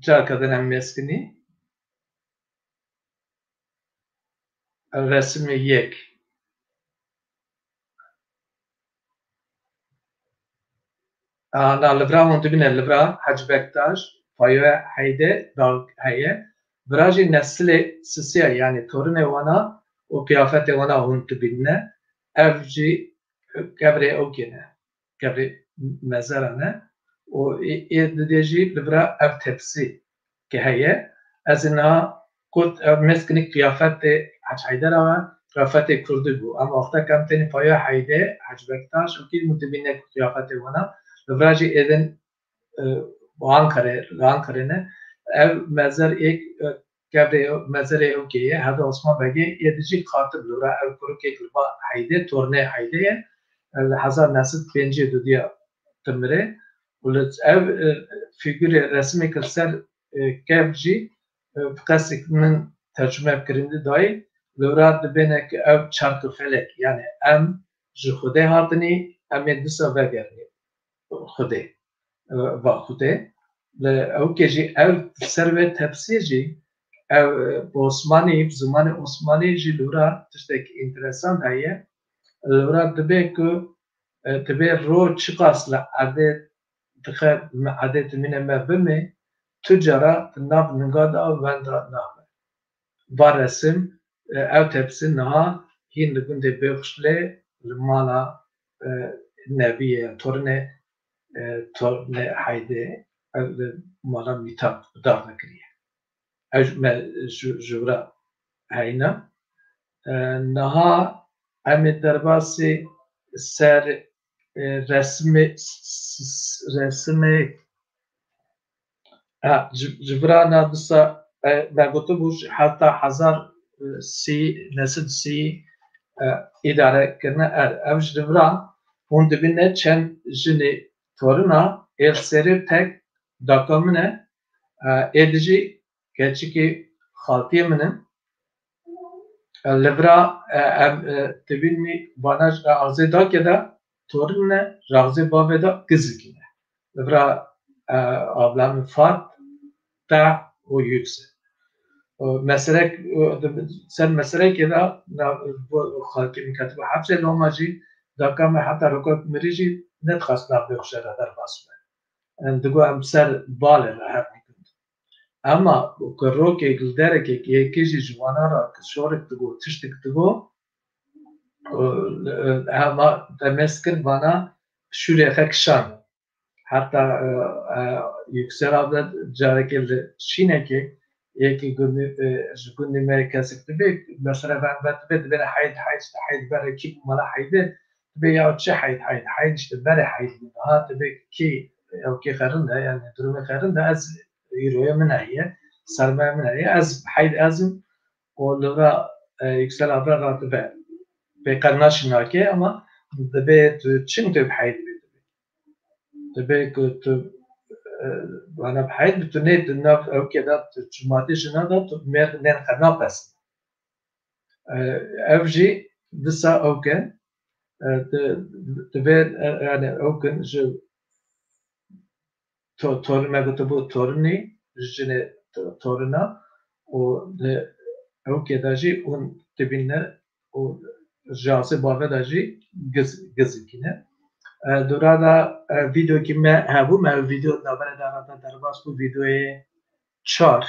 S2: جا کردن مسکنی رسم یک لبرا هون تبینه لبرا حج بکتاش پایه حیده دال هیه براجی نسل سسیه یعنی تورن وانا و قیافت وانا هون تبینه افجی کبره اوکینه کبره مزرانه و ایدیجی لبرا اف تپسی که هیه از اینها کد مسکنی قیافت حج حیده را قیافت کردی بو اما وقتا کم تینی پایه حیده حج بکتاش و کی متبینه قیافت وانا لبراجی ایدن وان کرده نه ev mezar ek قبل مزرعه اوكیه هذا عثمان بگی یدیجی خاطب لورا او کروکی کلبا حیده تورنه حیده هزار نسل پنجه دو دیا تمره ولت او فیگور رسمی کلسر کبجی بقصد من ترجمه بکرنده دای لورا دبینه که او چرک فلک یعنی ام جو خوده هاتنی ام یدسا وگرنی خوده و خوده او که جی او سروه تفسیر جی او بوسمانی زمان عثمانی جی لورا تشتک انترسان هایه لورا دبه که دبه رو چقاس لعدد دخل عدد من مبمه تجارة ناب نقاد او وندرا ناب بارسم او تفسير نها هين لقند بيخشلي المالا نبيه تورنه حيدي او مالا ميتاب دار نكريه او جورا هينا نها امي درباسي سر رسم جبرانا بسا بگوتو بوش حتی هزار سی نسل سی اداره کرنه اوش جبرا اون دبینه چند جنی تورنا سری تک داکامنه ادجی گرچه که خالطی منه لبرا دبینی بانش آغازه دا که دا تورنه راغزه باوه دا گزرگینه لبرا ablam fat ta o yüksek. Mesela sen mesela ki da bu halkın katı hapse lomacı da kama hatta rokot merici net khasna bekşer dar basma. Andıgo amsar baler hep. Ama o roke gildere ki yekici jwanara şorik tıgo tiştik tıgo ama temeskin bana şuraya kakşan. Hatta Yüksel abla carekelde Şine'ki yeki günü merkezlikte bir mesela ben bana haydi bana ki bana haydi bir ya çe haydi işte bana haydi ha tabii ki o ki karın da yani durumu karın da az euroya menaiye sarmaya menaiye az haydi azım o lira Yüksel abla rahatı be karnaşına ki ama da be çin tabii haydi تبي كنت أنا بحيث بتنيت النف أو كذا تجمعتش هذا تمر نين خنا بس أفجي دسا أوكن تبي يعني أوكن جو تور ما كتبو تورني جنة تورنا و أوكي داجي ون تبينا و جاسي بابا داجي جز كنا دورا ویدیو که من هبو من ویدیو داور در باز کو ویدیو 4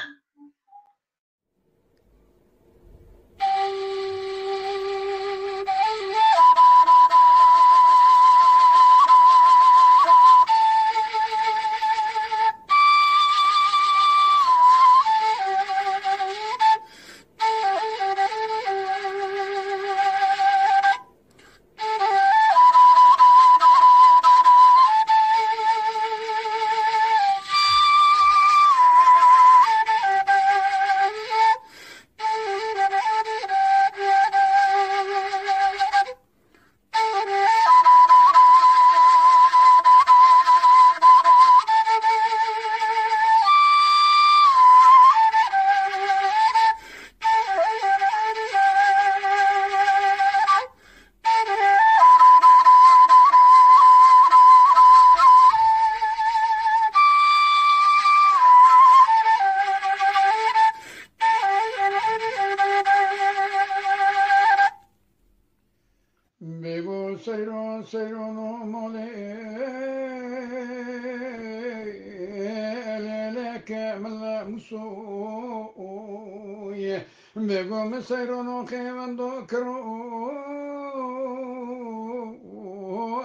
S3: Begum sayrono khevando kro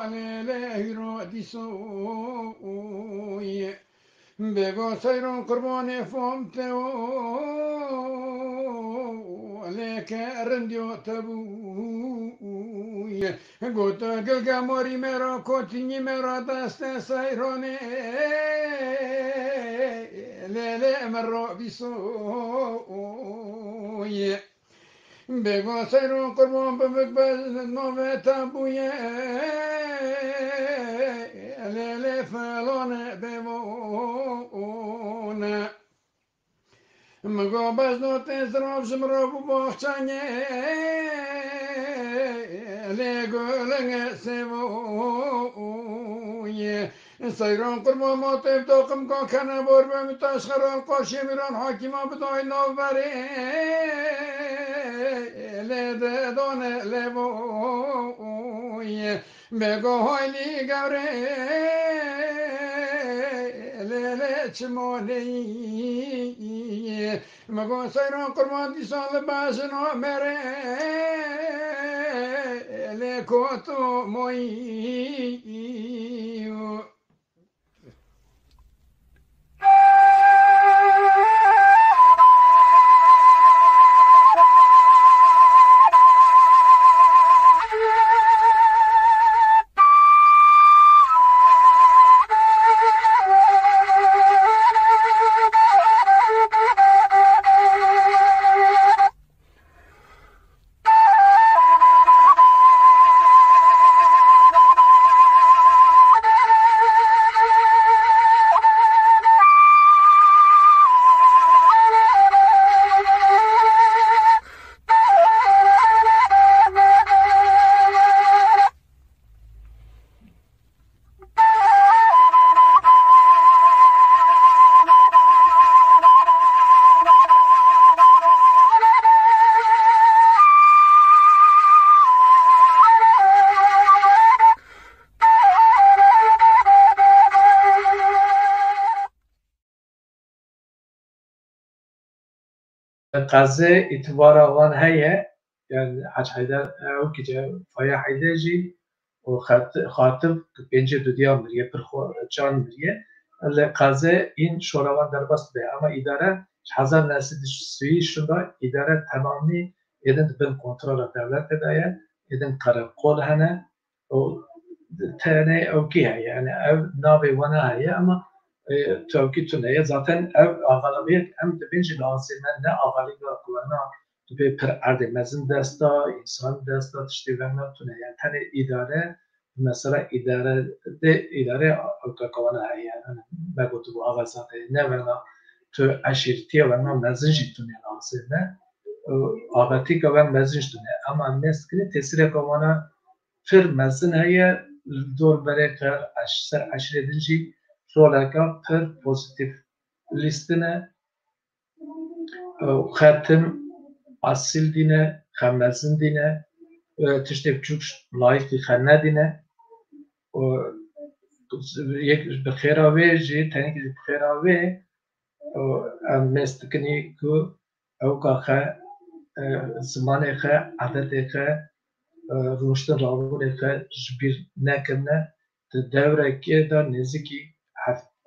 S3: alele hiro diso bego sayron qurbane fomte aleke rendio tabu gota galga mori mero kotini mero daste sayrone لا مروا بسوء بگو سیرون قربان بمقبل نوم تابویه لیل فلان بمونه مگو بزنو تزراب جمرو بباخچانیه لیگو لنگ سیبویه سیران قربان موتیب دوقم کن کنه بور بمیتاش خران قاشی میران حاکیما بدای نو بره لیده دونه لیبویه بگو هایلی گوره لیله چمونه مگو سیران قربان دیسان لباسنو مره لیکوتو موییو
S2: قضیه اعتبار آوان هیه یعنی حج حیدر او که فایا حیدر جی و خاطب پنج دودیا مریه پرخو جان مریه قضیه این شوراوان در بست به اما اداره 1930 شده اداره تمامی ایدن بین کنترل دولت دایه ایدن قرقول هنه و تنه او کی هیه یعنی او ناوی وانا هیه اما توکی تونه zaten اغلبیت ام دبینج لازمه نه اغلبیت قوانا به پر ارد مزن دستا انسان دستا تشتی ونا تونه یعنی تن اداره مثلا اداره قوانا هیه بگو تو آغازات نه ونا تو اشیرتی ونا مزن جی تونه لازمه آغاتی که ونا مزن تونه اما مثل که تاثیر قوانا پر مزن هیه دور برای که اشیر دنجی رولکا پر پوزیتیف لیستنه ختم اصیل دینه خمزن دینه تشتی بچوکش لایف دی خنه دینه یک بخیر آوه جی تنی که بخیر آوه مستکنی که او که زمان که عدد که روشتن راون که جبیر نکنه دوره که دا نزدیکی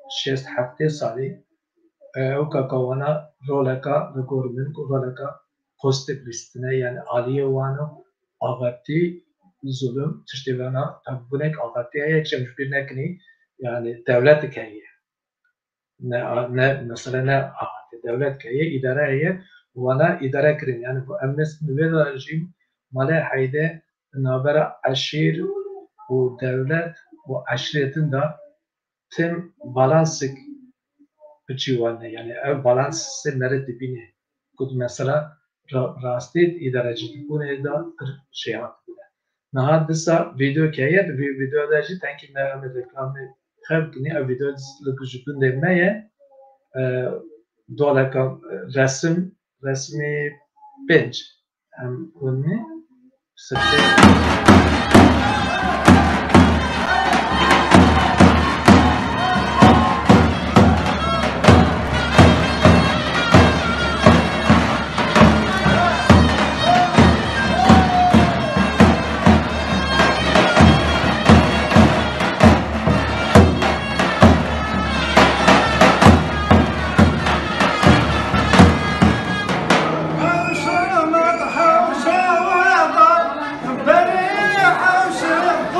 S2: 6-7 سالی او که کوانا رولکا و گورمن رولکا پوزیتیف لیستنه یعنی عالیه وانو آغاتی ظلم تشتی وانا تبونک آغاتی هایی یک چمش بیر نکنی یعنی دولت که هیه نه مثلا نه آغاتی دولت که هیه اداره هیه وانا اداره کرن یعنی امنس نویل رژیم ماله حیده نابر عشیر و دولت و عشریتن دا تم بالانسک بچیوانه یعنی او بالانس سه مرد بینه کد مثلا راستید اداره جدیدونه دا تر شیعات بوده نه دستا ویدیو که هید ویدیو داشتی تنکی مرام رکلام خب کنی او ویدیو لگوشتون دیمه دولکا رسمی پنج هم اونی سته
S3: حوشة مضحوشة وضع بريحة وشرب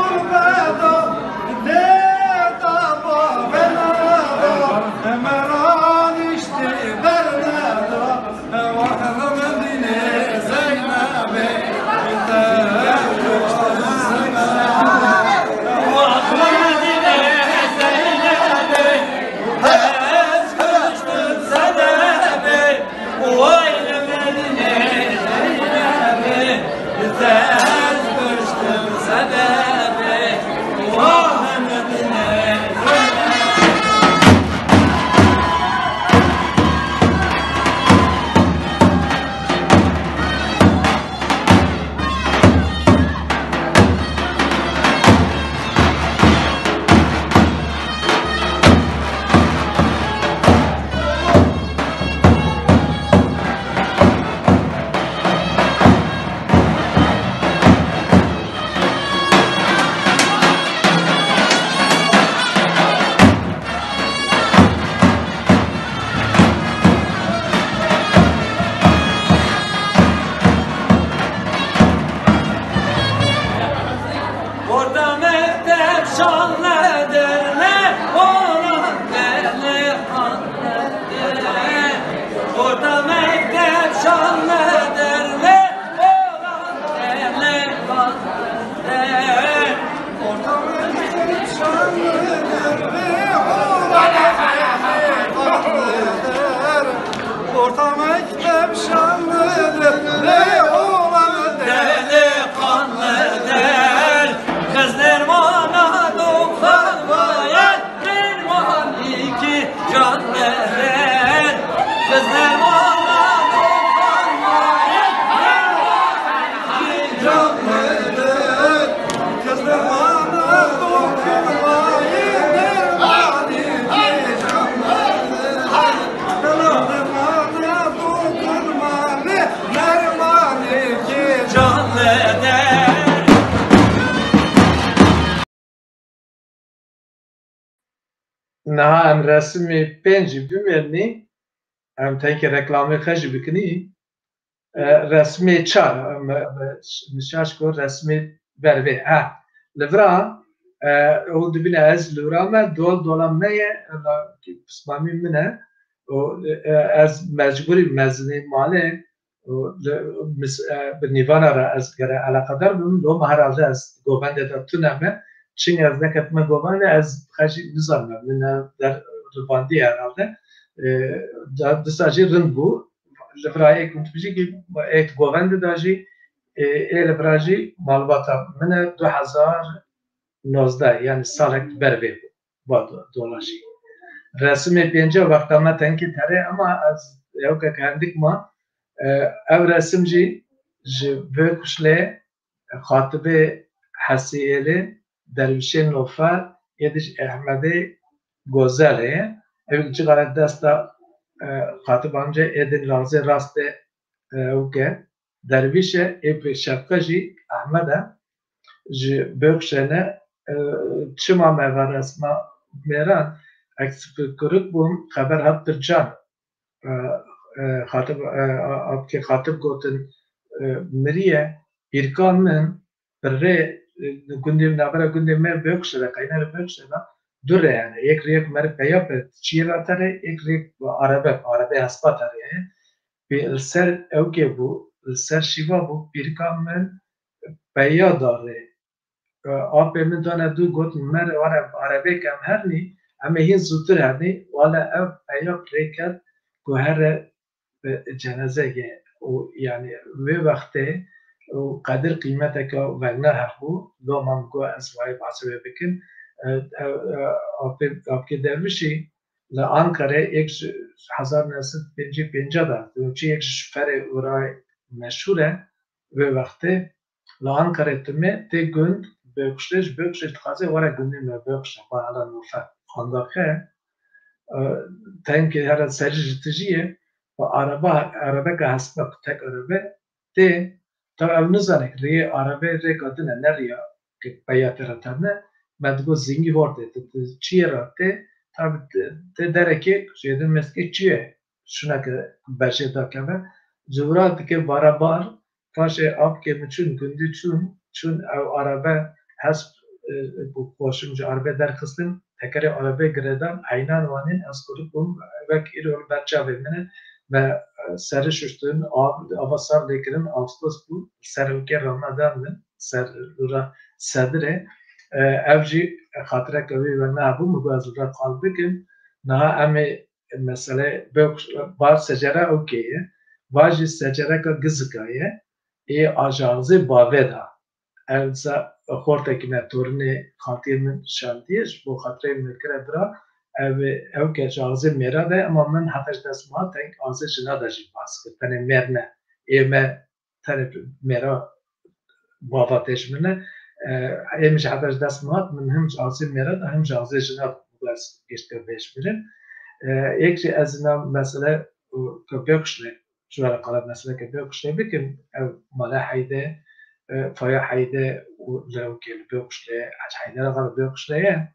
S2: نه ام رسمی پنجی بمینی ام تنکی رکلامی خشی بکنی رسمی چار مشاش کو رسمی بربه لورا او دبنا از لورا ما دولم میه اسلامی منه از مجبوری مزنی ماله به نیوانا را از گره علاقه دار بیم دو مهراجه از گوبنده دا تو نمه چین از نکت من گوبنده از خشی نزانم من در رباندی herhalde دستاجی رند بو لفرای کنت بیشی که ایت گوبنده داجی لفراجی مالباتا من 2019 yani salak berbe bu dolaşı. Resmi pence vaktama tenki tare ama az yok kendik ma ev resimci ji böküşle xatibe hasiyeli dervişen lofar yediş Ahmedi Gozele ev çıkarak desta xatibanca edin lazı raste uke dervişe ev şapkacı Ahmed'e ji böküşene çima meva resma meran ekspert bum haber hat bir can خاطب आपके खातिब गोतन मरिए इरकान में बर्रे गुंडे नाबरा गुंडे में बेक्शरा काइनर बेक्शरा दुरे yani एक रेक मेरे पया पे चीरा तरे एक rake arabe haspa tare bir ser evke bu ser şiva bu birkan men paya dare आप में तो ना दू गोत मर और arabe kam herni ama hin zutur herni wala ev paya rekat ko her cenazeye o yani ve vakte o kadir kıymetek ve nehahu domam ko asvay basve bikin आपके dervişi la Ankara 1950 da çi ek şfere uray meşhure ve vakte la Ankara tme te gund bökşleş txaze wara gündem bökş bana nufa xandaxe tenki her serjitijiye و عربه که هست تک عربه ده تا اول نزانه که ری عربه ری کدنه نریا که بیات راتنه مدگو زنگی ورده چیه راته تا ده درکی شده مسکی چیه شونه که بشه دا کمه زورات که بارابار کاشه آب که مچون گندی چون او عربه هست bu koşumcu عربه در قسم تکره عربه گردم aynان وانین از کدوم وک ایرول بچه بمنه ve serri şuştuğun avasar lekirin Ağustos bu servike Ramazan'ın serra sedre evci hatire kavi ve ne bu mugazura kalbikin na ame mesela bar secere okey vaji secere ka gizkaye ajanze baveda evza hortekine torne khatimin şantiyeş bu hatire mekre bra ev ke ajanze mera de ama men hataş desma tank azı jina da jî bas tane merne eme tane mera bava teşmine em ji hataş desma min hem azı mera da hem azı jina bas geçte beş birin ek şey azna mesela köpekşle şu ara kalan mesela köpekşle bikin ev mala hayde faya hayde لو كان بيقشله حيدر غلط بيقشله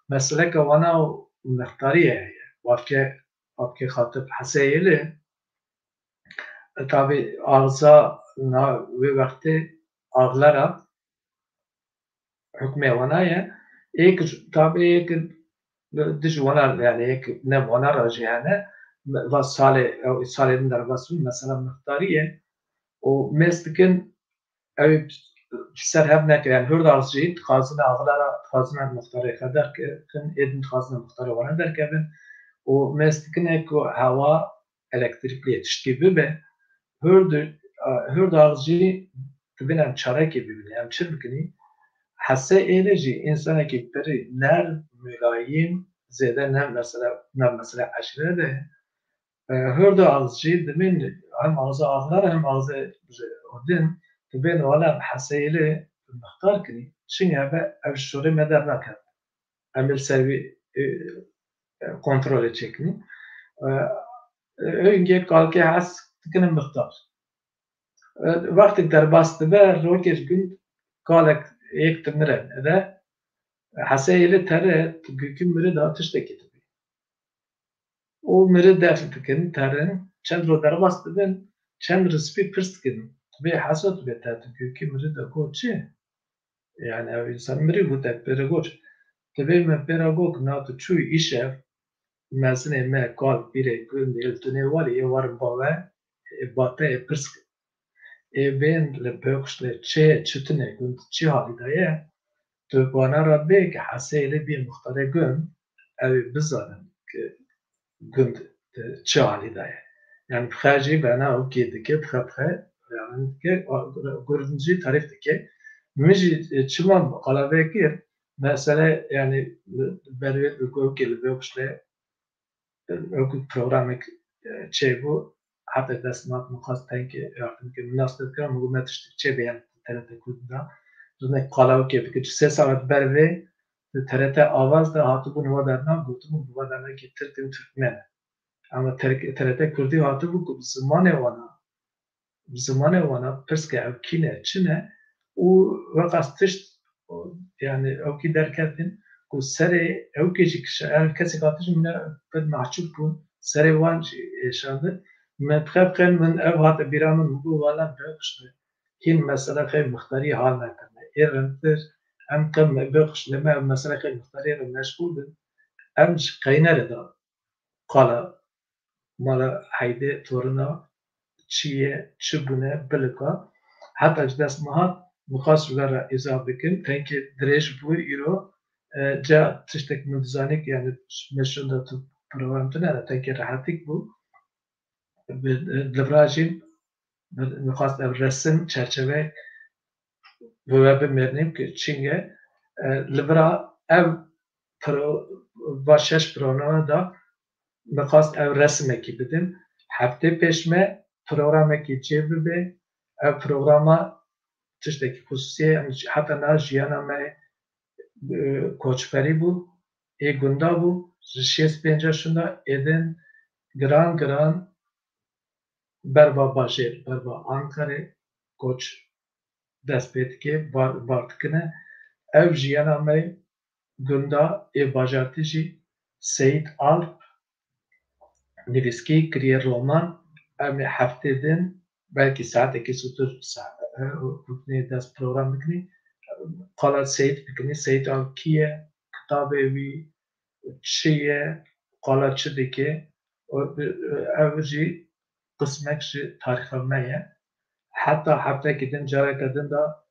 S2: مثلا كوانا نختاريه وابكي خاطب حسيله tabi ağza ve vakti ağlara hükme vanaya ek tabi ek diş vanar yani ek ne vanar yani vasale salin der vasun mesela muhtariye o meslekin ev ser hevnek yani hurdalcı kazına ağlara kazına muhtariye kadar ki edin kazına muhtariye vanar derken o meslekin ek hava elektrikli yetişki be hurdalcı tbinen çare gibi bile yani çirkini hasse enerji insana ki peri ner mülayim zede nem mesela aşire de hurdalcı tbin hem ağzı ağlar hem ağzı odin tbin wala haseyle muhtar kini şin ya ev şure medar nakar amel servi kontrol edecekni önce kalke has tkinin muhtar vakti derbastı ve rokeş gün kalak ek tmire de haseyle tere güküm biri de atış da kitibi او مره دفت کن ترن چند رو در باست ببین چند رسپی پرست کن به حسد به تاتو که مره دکو چه yani insan miri bu tek pedagog tabi me pedagog na tu çu işe mesela me kal bire gün eltune var ya var baba bate pırsk ben le böxle çe çütüne gün çi halideye tu bana rabbe ki hasele bir muhtara gün ev bizarın ki gün çi halideye yani bxaci bana o ki bxapxe yani ki görünce tarif ki مجي تشمام على ذاكر مثلا يعني بريد بقولك اللي بيوكشله أكو برنامج تشيبو حتى دسمات مقاس تانك يمكن الناس تذكر مقول ما تشتري تشيبي يعني ثلاثة كود ده زين قالوا كيف كده 3 ساعات بري ثلاثة آواز ده هاتو بنو درنا قلتم بنو درنا كتير تركمن أما ثلاثة كردي هاتو بقول زمانه وانا بس كأكينه چنه و وقتش يعني او كي دركاتن كو سري او كي شكل كسي قاتش من قد محجوب كون سري وان شاند ما تخاف من او هات بيرامن مقول ولا بقش كين مسألة خير مختاري حال نكمل إيرنتر أم كم بقش لما مسألة خير مختاري مشغول أمش قينا ردا قال مالا هيدا تورنا چیه چبونه بلکا حتی جداس مهات مخاص وگرا اضافه بکن تنکه درش بوی ایرو جا تشتک مدزانیک yani meşhur da tu programda ne تنکه راحتیک بو دبراجیم مخاص رسم çerçeve ve بمرنیم که چینگه لبرا ev başش programı da مخاص ev رسم کی بدیم hafte peşme programı çevir be programa tişteki hususiye hatta najiyana me koçperi bu gunda bu şes pencaşında eden gran berba başer berba Ankara koç despetke bartkine ev jiyana me gunda bajartıcı Seyit Alp Niviski kriye roman ام هفته دن بلکه ساعت که سوتر رکنی دست پروگرام بکنی قالت سید بکنی سید آن کیه کتابه وی چیه قالت چه دیگه اوجی قسمک شی تاریخ میه حتی هفته که دن جاره کردن دا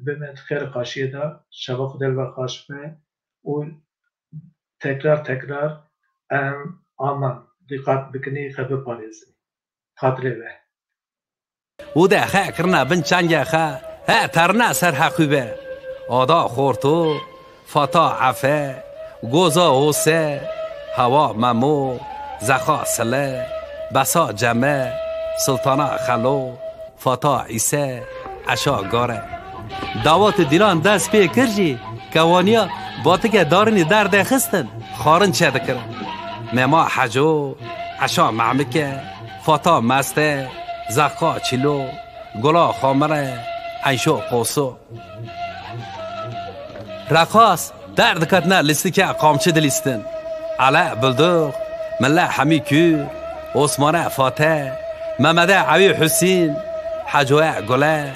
S2: بمن خیر قاشیه دا شبا خدل و قاشمه و تکرار آمان دقت بکنی خبر پاریزی خاطره به
S1: او ده خا کرنا بن چنگ خا ها ترنا سر حقیبه آدا خورتو فتا عفه گوزا اوسه هوا ممو زخا سله بسا جمه سلطانا خلو فتا عیسه عشا گاره دعوات دیلان دست پی کرجی کوانیا باتگه دارنی درده خستن خارن چه دکرن مما حجو عشا معمکه فاتا مسته زخا چلو گلا خامره انشو قوسو رقاص درد کتنا لیستی که قامچه دلیستن علا بلدوغ ملا حمی کور عثمانه فاتح محمده عوی حسین حجوه گله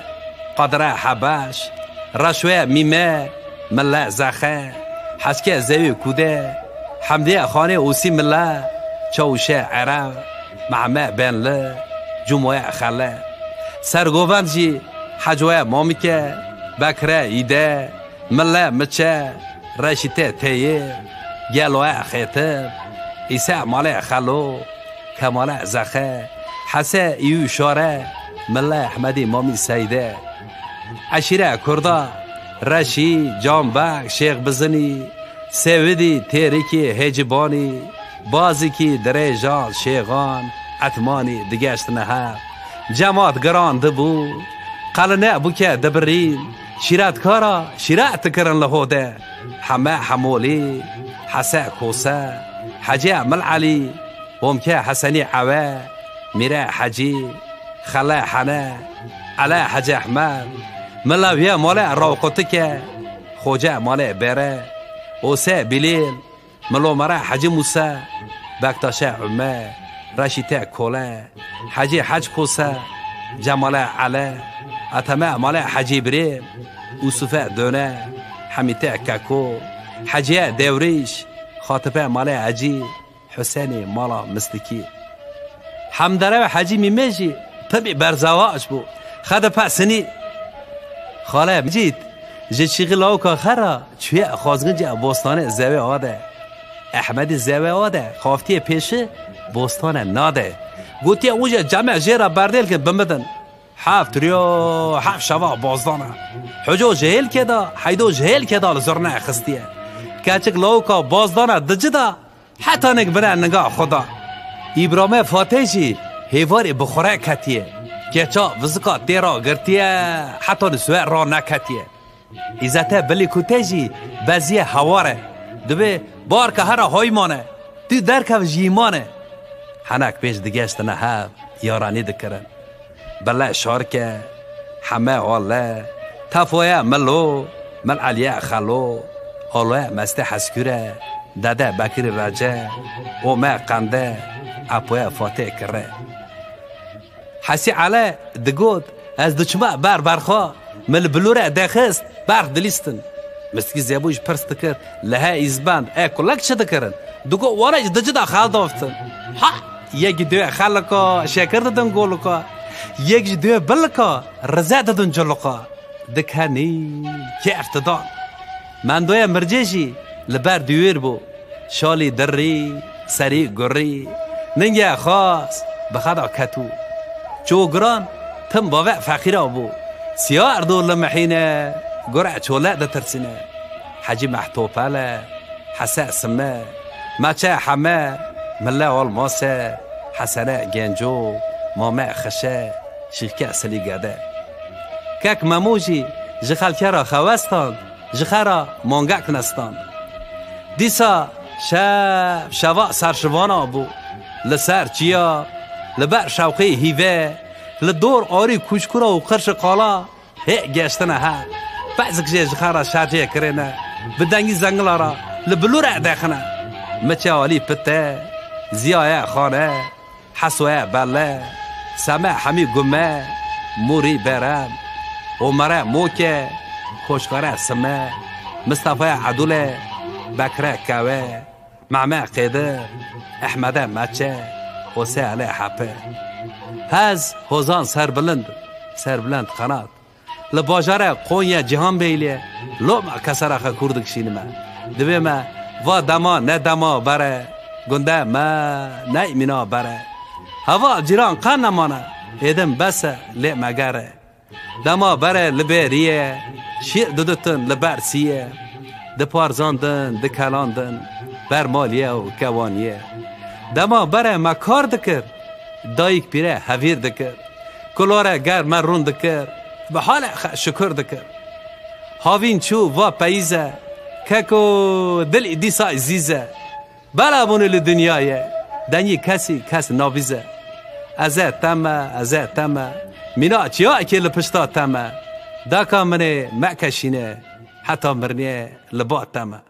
S1: قدره حبش رشوه میمه ملا زخه حسکه زوی کوده حمدیه خانه اوسی ملا چوشه عرب معمه بنله جمعه خله سرگووند جی حجوه مامیکه بکره ایده ملا مچه رشیته تیه گلوه خیتر ایسه ماله خلو کماله زخه حسه ایو شاره ملا احمدی مامی سیده عشیره کرده رشی جانبک شیخ بزنی سویدی تیریکی هجبانی بازی کی دریجان شیغان اتمانی دگشت نه جماعت گران دبو قلنه بو که دبرین شیرات کارا شیرات کرن لهوده همه حمولی حسه کوسه حجی عمل علی ومکه حسنی عوه میره حجی خلا حنه علا حجی احمد ملاویه ماله روقتی که خوجه ماله بره اوسه بلیل ملو مرا حجی موسى بکتاشه عمه رشیته کله حجی حج کوسه جماله عله اتمه ماله حجی بریم اوسوفه دونه حمیته ککو حجیه دوریش خاطبه ماله عجی حسینی مالا مستکی حمدره و حجی میمیجی طبی برزواج بو خد پسنی خاله مجید جه چیغی لاو که خرا چوی خوازگن جه بوستان زوی آده احمد زوی آده خافتی پیشه بوستان ناده گوتی اونجا جمع جیرا بردیل که بمدن حفت ریو حف شوا بازدانه حجو جهل که دا حیدو جهل که دا لزرنه خستیه کچک لاو که بازدانه دجدا حتی نک بره نگاه خدا ابراهیم فاتحی هیواری بخوره کتیه کچا وزکا تیرا گرتیه حتی نسوه را نکتیه ایزته بلی کتیجی بزیه هواره دبی بار که هر هایمانه تو درکو جیمانه حنک پیش دگشتنه هف یارانی دکرن بله شارکه همه آله تفویه ملو مل علیه خلو آلوه مسته حسکوره داده بکری رجه اومه قنده اپویه فاتح کره حسی علی دگود از دچمه برخوا مل بلوره دخست برخ دلیستن مستکی زیبوش پرست کرد لها ایزبند کلک چه دکرن دگو وارج دجدا خال دافتن ها یک دوی خالکا شکر دادن گولکا یک دوی بلکا رزا دادن جلوکا دکانی که افتدان من دوی مرجشی لبر دویر بو شالی دری سری گری ننگه خاص بخدا کتو چوگران تم باوع فقیرا بو سیاه اردو لمحینه گرع چوله ده ترسینه حجی محتوپاله حسا سمه مچه حمه مله والماسه حسنه گنجو مامع خشه شیخکه اصلی گده کک مموجی جخلکه را خوستان جخرا مانگه کنستان دیسا شوا سرشوانا بو لسر چیا لبر شوقی هیوه لدور آری کوچکورا و قرش قالا هی گشتنه ها بعضک جه جخرا شارجه کرنه بدنگی زنگلا را لبلور اعدخنه مچه آلی پته زیایه خانه حسوه بله سمه همی گمه موری برم عمره موکه خوشکاره سمه مصطفی عدوله بکره کوه معمه قیده احمده مچه حسه علی حپه هز حوزان سربلند قنات لباجاره قونیا جهان بیلیه لوم کسره کردک شینمه دوی ما و دما نه دما بره گنده ما نه ایمینا بره هوا جیران قن نمانه ایدم بسه لی مگره دما بره لبریه شیر دودتن لبرسیه دپارزاندن دکلاندن برمالیه و کوانیه دما بره ما کار دکر دایک پیره هویر دکر کلوره گر من رون دکر به حال شکر دکر هاوین چو و پیزه ککو دل دیسا عزیزه بلا بونه لدنیایه دنی کس نابیزه ازه تمه مینا چیا اکی لپشتا تمه داکا منه مکشینه حتی مرنیه لبا تمه